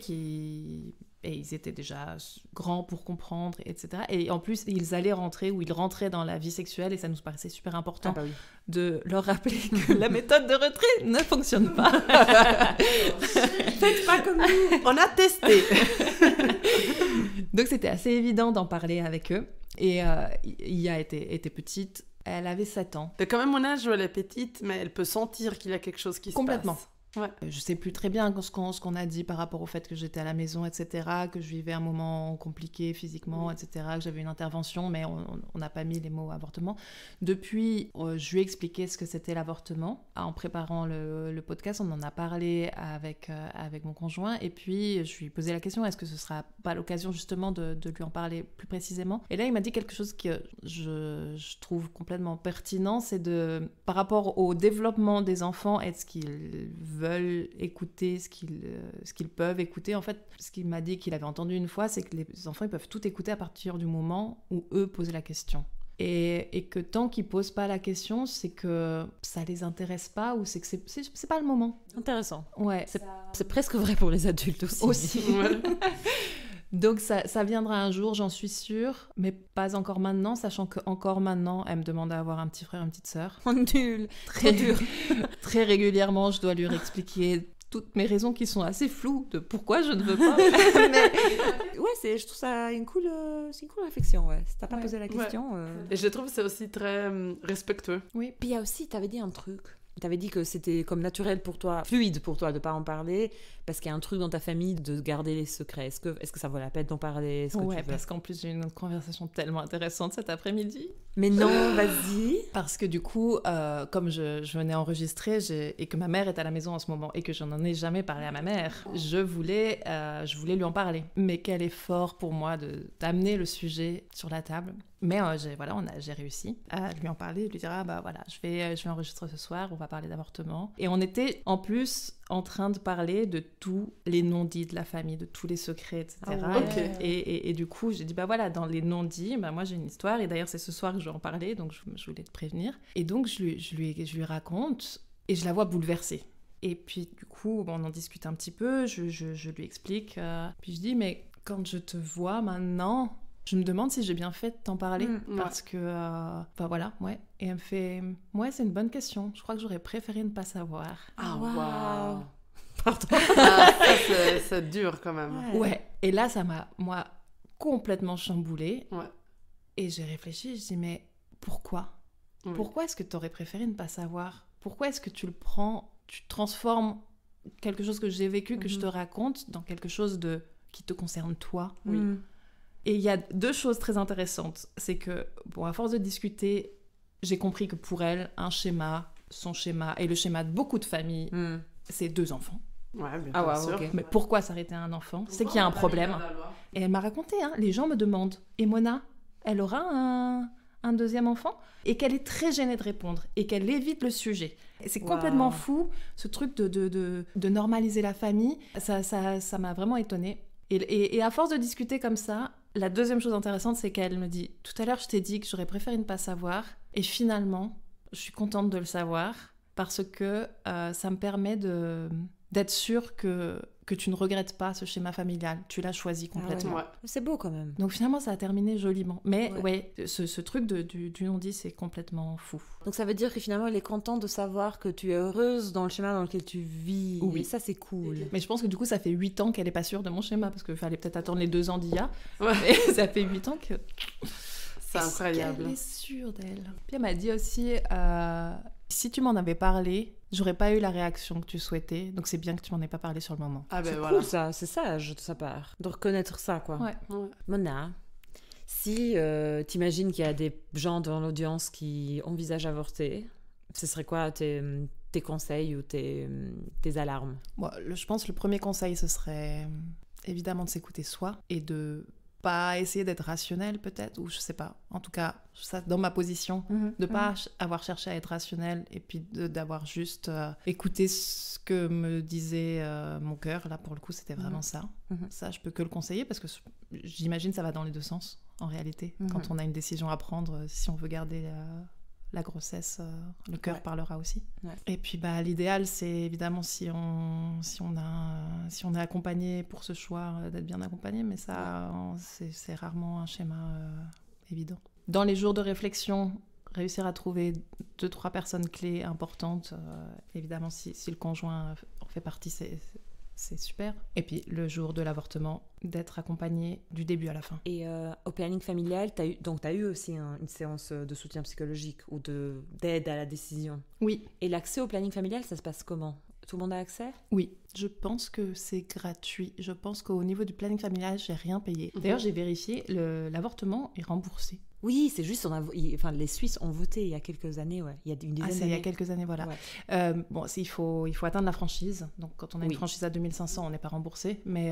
et ils étaient déjà grands pour comprendre, etc. Et en plus, ils allaient rentrer ou ils rentraient dans la vie sexuelle et ça nous paraissait super important oui. de leur rappeler que la méthode de retrait ne fonctionne pas. Faites pas comme nous. On a testé. Donc c'était assez évident d'en parler avec eux. Et Iya était petite, elle avait 7 ans. C'est quand même mon âge où elle est petite, mais elle peut sentir qu'il y a quelque chose qui Complètement. se passe. Ouais. Je sais plus très bien ce qu'on a dit par rapport au fait que j'étais à la maison, etc., que je vivais un moment compliqué physiquement, etc., que j'avais une intervention, mais on n'a pas mis les mots avortement. Depuis, je lui ai expliqué ce que c'était l'avortement. En préparant le podcast, on en a parlé avec mon conjoint, et puis je lui ai posé la question, est-ce que ce sera pas l'occasion justement de lui en parler plus précisément? Et là, il m'a dit quelque chose que je trouve complètement pertinent, c'est par rapport au développement des enfants, est-ce qu'ils veulent écouter ce qu'ils peuvent écouter. En fait, ce qu'il m'a dit qu'il avait entendu une fois, c'est que les enfants, ils peuvent tout écouter à partir du moment où eux posent la question. Et que tant qu'ils posent pas la question, c'est que ça les intéresse pas, ou c'est que c'est pas le moment. Intéressant. Ouais. C'est presque vrai pour les adultes aussi. Ouais. Donc ça viendra un jour, j'en suis sûre, mais pas encore maintenant, sachant qu'encore maintenant, elle me demande à avoir un petit frère, une petite sœur. Nul. Très dur. Très régulièrement, je dois lui réexpliquer toutes mes raisons qui sont assez floues de pourquoi je ne veux pas. Ouais, je trouve ça c'est une cool réflexion, ouais. Si t'as pas posé la question... Et je trouve que c'est aussi très respectueux. Oui. Puis il y a aussi, t'avais dit un truc. T'avais dit que c'était comme naturel pour toi, fluide pour toi de pas en parler, parce qu'il y a un truc dans ta famille de garder les secrets. Est-ce que ça vaut la peine d'en parler? Ouais, parce qu'en plus j'ai eu une conversation tellement intéressante cet après-midi. Mais non, vas-y. Parce que du coup, comme je venais enregistrer et que ma mère est à la maison en ce moment et que je n'en ai jamais parlé à ma mère, je voulais lui en parler. Mais quel effort pour moi d'amener le sujet sur la table. Mais j'ai réussi à lui en parler, lui dire je vais enregistrer ce soir, on va parler d'avortement. Et on était en plus en train de parler de tous les non-dits de la famille, de tous les secrets, etc. Ah ouais. Ok. Et du coup, j'ai dit dans les non-dits, moi j'ai une histoire, et d'ailleurs c'est ce soir que je vais en parler, donc je voulais te prévenir. Et donc je lui raconte, et je la vois bouleversée. Et puis du coup, on en discute un petit peu, je lui explique, puis je dis, mais quand je te vois maintenant, je me demande si j'ai bien fait de t'en parler, parce que, ouais. Et elle me fait, ouais, c'est une bonne question, je crois que j'aurais préféré ne pas savoir. Ah, Waouh. Pardon. Ah, ça, c'est dur quand même. Ouais, et là, ça m'a, moi, complètement chamboulée. Ouais. Et j'ai réfléchi, je dis, mais pourquoi? Oui. Pourquoi est-ce que tu aurais préféré ne pas savoir? Pourquoi est-ce que tu transformes quelque chose que j'ai vécu, que je te raconte, dans quelque chose qui te concerne toi? Oui. Et il y a deux choses très intéressantes. C'est que, à force de discuter, j'ai compris que pour elle, son schéma, et le schéma de beaucoup de familles, c'est 2 enfants. Ouais, bien Ah ouais, sûr. ok. Mais pourquoi s'arrêter à un enfant? C'est qu'il y a un problème. Et elle m'a raconté, les gens me demandent, et Mona, elle aura un deuxième enfant? Et qu'elle est très gênée de répondre, et qu'elle évite le sujet. Et c'est complètement fou, ce truc de normaliser la famille. Ça m'a vraiment étonnée. Et à force de discuter comme ça, la deuxième chose intéressante, c'est qu'elle me dit, tout à l'heure, je t'ai dit que j'aurais préféré ne pas savoir, et finalement, je suis contente de le savoir, parce que ça me permet d'être sûre que tu ne regrettes pas ce schéma familial. Tu l'as choisi complètement. Ouais. C'est beau quand même. Donc finalement, ça a terminé joliment. Mais ce truc du non-dit, c'est complètement fou. Donc ça veut dire que finalement, elle est contente de savoir que tu es heureuse dans le schéma dans lequel tu vis. Oui. Et ça, c'est cool. Mais je pense que du coup, ça fait 8 ans qu'elle n'est pas sûre de mon schéma, parce qu'il fallait peut-être attendre les 2 ans d'IA. Ouais. Mais ça fait 8 ans que... C'est incroyable. Elle est sûre d'elle. Puis elle m'a dit aussi, si tu m'en avais parlé, j'aurais pas eu la réaction que tu souhaitais, donc c'est bien que tu m'en aies pas parlé sur le moment. Ah ben C'est voilà. cool ça, c'est sage de sa part. De reconnaître ça, quoi. Ouais. Ouais. Mona, si t'imagines qu'il y a des gens dans l'audience qui envisagent d'avorter, ce serait quoi tes conseils ou tes alarmes? Bon, je pense que le premier conseil, ce serait évidemment de s'écouter soi et de pas essayer d'être rationnel peut-être, ou je sais pas. En tout cas, ça, dans ma position, de pas avoir cherché à être rationnel et puis d'avoir juste écouté ce que me disait mon cœur. Là, pour le coup, c'était vraiment ça. Ça, je peux que le conseiller parce que j'imagine ça va dans les 2 sens, en réalité. Quand on a une décision à prendre, si on veut garder la grossesse, le cœur parlera aussi. Ouais. Et puis l'idéal, c'est évidemment si on est accompagné pour ce choix, d'être bien accompagné, mais ça, c'est rarement un schéma évident. Dans les jours de réflexion, réussir à trouver 2-3 personnes clés importantes, évidemment si le conjoint en fait partie, c'est super. Et puis le jour de l'avortement, d'être accompagné du début à la fin. Et au planning familial, t'as eu aussi une séance de soutien psychologique ou d'aide à la décision. Oui. Et l'accès au planning familial, ça se passe comment? Tout le monde a accès? Oui, je pense que c'est gratuit. Je pense qu'au niveau du planning familial, j'ai rien payé. D'ailleurs, j'ai vérifié, l'avortement est remboursé. Oui, c'est juste, les Suisses ont voté il y a quelques années, ouais. Il y a une dizaine c'est d'années. il y a quelques années, voilà. Ouais. Il faut atteindre la franchise. Donc, quand on a une Oui. franchise à 2500, on n'est pas remboursé. Mais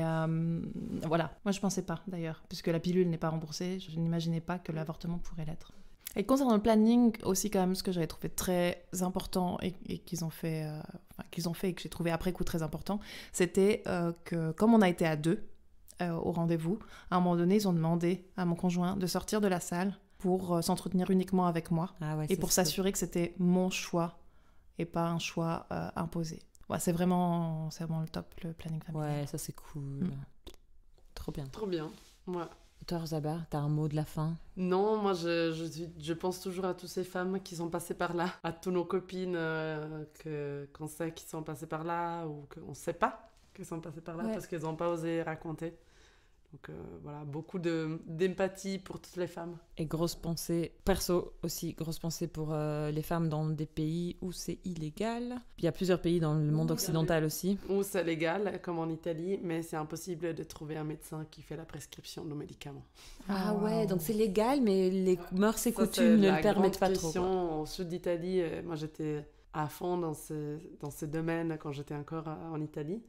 voilà, moi, je pensais pas, d'ailleurs. Puisque la pilule n'est pas remboursée, je n'imaginais pas que l'avortement pourrait l'être. Et concernant le planning, aussi quand même, ce que j'avais trouvé très important et qu'ils ont fait et que j'ai trouvé après coup très important, c'était que comme on a été à 2 au rendez-vous, à un moment donné, ils ont demandé à mon conjoint de sortir de la salle pour s'entretenir uniquement avec moi et pour s'assurer que c'était mon choix et pas un choix imposé. Ouais, c'est vraiment le top, le planning familial. Ouais, ça c'est cool. Trop bien. Trop bien, ouais. Et toi, Rosabar, t'as un mot de la fin? Non, moi je pense toujours à toutes ces femmes qui sont passées par là, à toutes nos copines qu'on sait qui sont passées par là ou qu'on ne sait pas qu'elles sont passées par là parce qu'elles n'ont pas osé raconter. Donc voilà, beaucoup d'empathie pour toutes les femmes. Et grosse pensée, perso aussi, grosse pensée pour les femmes dans des pays où c'est illégal. Il y a plusieurs pays dans le monde occidental aussi. Où c'est légal, comme en Italie, mais c'est impossible de trouver un médecin qui fait la prescription de médicaments. Ah ouais, donc c'est légal, mais les mœurs et coutumes ne le permettent pas trop. Au sud d'Italie, moi j'étais à fond dans ce domaine quand j'étais encore en Italie.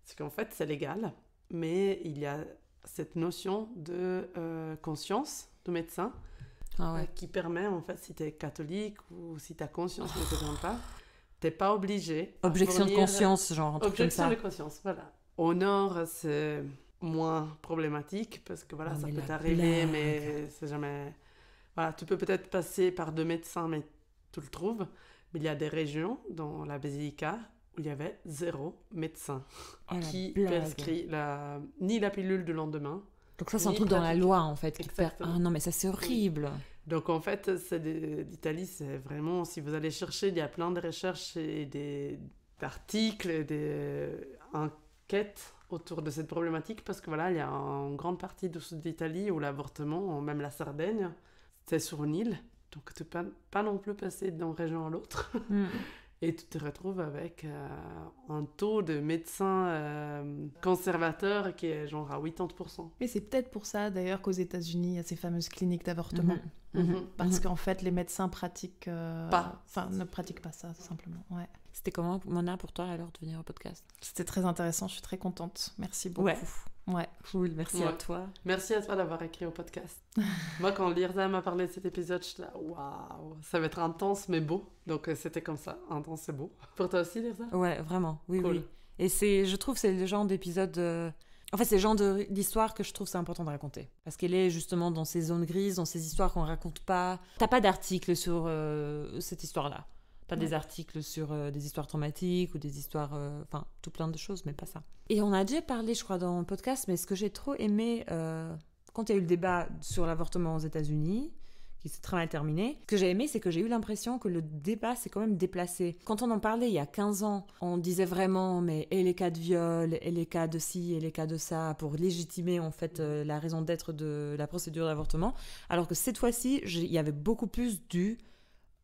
C'est qu'en fait c'est légal, mais il y a cette notion de conscience de médecin qui permet, en fait, si tu es catholique ou si ta conscience ne te permet pas, tu n'es pas obligé. Objection de conscience, genre un truc comme ça. Objection de conscience, voilà. Au nord, c'est moins problématique parce que voilà, ça peut t'arriver, mais c'est jamais. Voilà, tu peux peut-être passer par 2 médecins, mais tu le trouves. Mais il y a des régions, dans la Basilica, où il y avait 0 médecin qui prescrit ni la pilule du lendemain. Donc ça, c'est un truc dans la loi, en fait. Ah non, mais ça, c'est horrible. Oui. Donc en fait, d'Italie, c'est vraiment... Si vous allez chercher, il y a plein de recherches et d'articles et d'enquêtes autour de cette problématique parce que voilà, il y a une grande partie du sud d'Italie où l'avortement, même la Sardaigne, c'est sur une île. Donc tu ne peux pas non plus passer d'une région à l'autre. Et tu te retrouves avec un taux de médecins conservateurs qui est genre à 80%. Mais c'est peut-être pour ça d'ailleurs qu'aux États-Unis, il y a ces fameuses cliniques d'avortement. Parce qu'en fait, les médecins ne pratiquent pas ça, tout simplement. Ouais. C'était comment, Mona, pour toi, alors, de venir au podcast? C'était très intéressant, je suis très contente. Merci beaucoup. Ouais, cool, merci à toi. Merci à toi d'avoir écrit au podcast. Moi, quand Lirza m'a parlé de cet épisode, j'étais là, waouh, ça va être intense mais beau. Donc c'était comme ça, intense et beau. Pour toi aussi, Lirza? Ouais, vraiment, oui, cool. Oui. Et je trouve que c'est le genre d'épisode... En fait, c'est le genre d'histoire que je trouve c'est important de raconter. Parce qu'elle est justement dans ces zones grises, dans ces histoires qu'on raconte pas. T'as pas d'article sur cette histoire-là. T'as des articles sur des histoires traumatiques ou des histoires... Enfin, tout plein de choses, mais pas ça. Et on a déjà parlé, je crois, dans le podcast, mais ce que j'ai trop aimé quand il y a eu le débat sur l'avortement aux États-Unis, qui s'est très mal terminé, ce que j'ai aimé, c'est que j'ai eu l'impression que le débat s'est quand même déplacé. Quand on en parlait il y a 15 ans, on disait vraiment, mais et les cas de viol, et les cas de ci, et les cas de ça, pour légitimer en fait la raison d'être de la procédure d'avortement, alors que cette fois-ci, il y avait beaucoup plus du...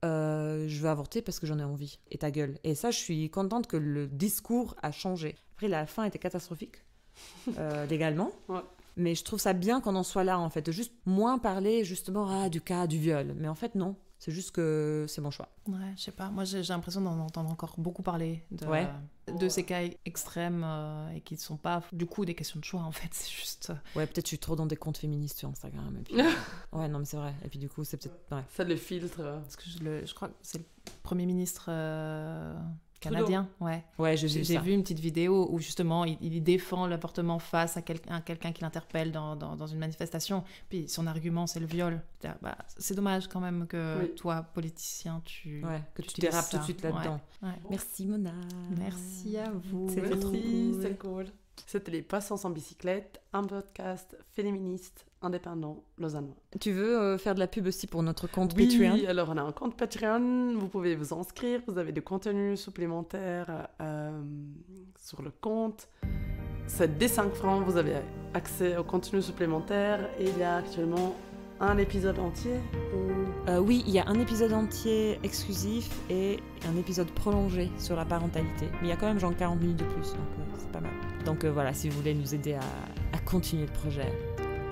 je veux avorter parce que j'en ai envie. Et ta gueule. Et ça, je suis contente que le discours a changé. Après, la fin était catastrophique, légalement. Ouais. Mais je trouve ça bien qu'on en soit là, en fait. De juste moins parler, justement, du cas du viol. Mais en fait, non. C'est juste que c'est mon choix. Ouais, je sais pas. Moi, j'ai l'impression d'en entendre encore beaucoup parler de ces cas extrêmes et qui ne sont pas, du coup, des questions de choix, en fait. C'est juste... Ouais, peut-être je suis trop dans des comptes féministes sur Instagram. Et puis... ouais, non, mais c'est vrai. Et puis, du coup, c'est peut-être... Ouais. Ça le filtre. Parce que je crois que c'est le Premier ministre... canadien, ouais. Ouais, j'ai vu une petite vidéo où justement il défend l'avortement face à quelqu'un qui l'interpelle dans une manifestation. Puis son argument, c'est le viol. Bah, c'est dommage quand même que toi, politicien, que tu dérapes tout de suite là-dedans. Ouais. Merci Mona. Merci à vous. Merci, c'est cool. C'était Les Passants en bicyclette, un podcast féministe, indépendant, lausannois. Tu veux faire de la pub aussi pour notre compte Patreon? Patreon? Oui, alors on a un compte Patreon, vous pouvez vous inscrire, vous avez des contenus supplémentaires sur le compte. C'est dès 5 francs, vous avez accès aux contenus supplémentaires et il y a actuellement un épisode entier ou... Oui, il y a un épisode entier exclusif et un épisode prolongé sur la parentalité. Mais il y a quand même genre 40 minutes de plus, donc c'est pas mal. Donc voilà, si vous voulez nous aider à continuer le projet.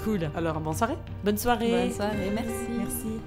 Cool. Alors, bonne soirée. Bonne soirée. Bonne soirée, merci. Merci.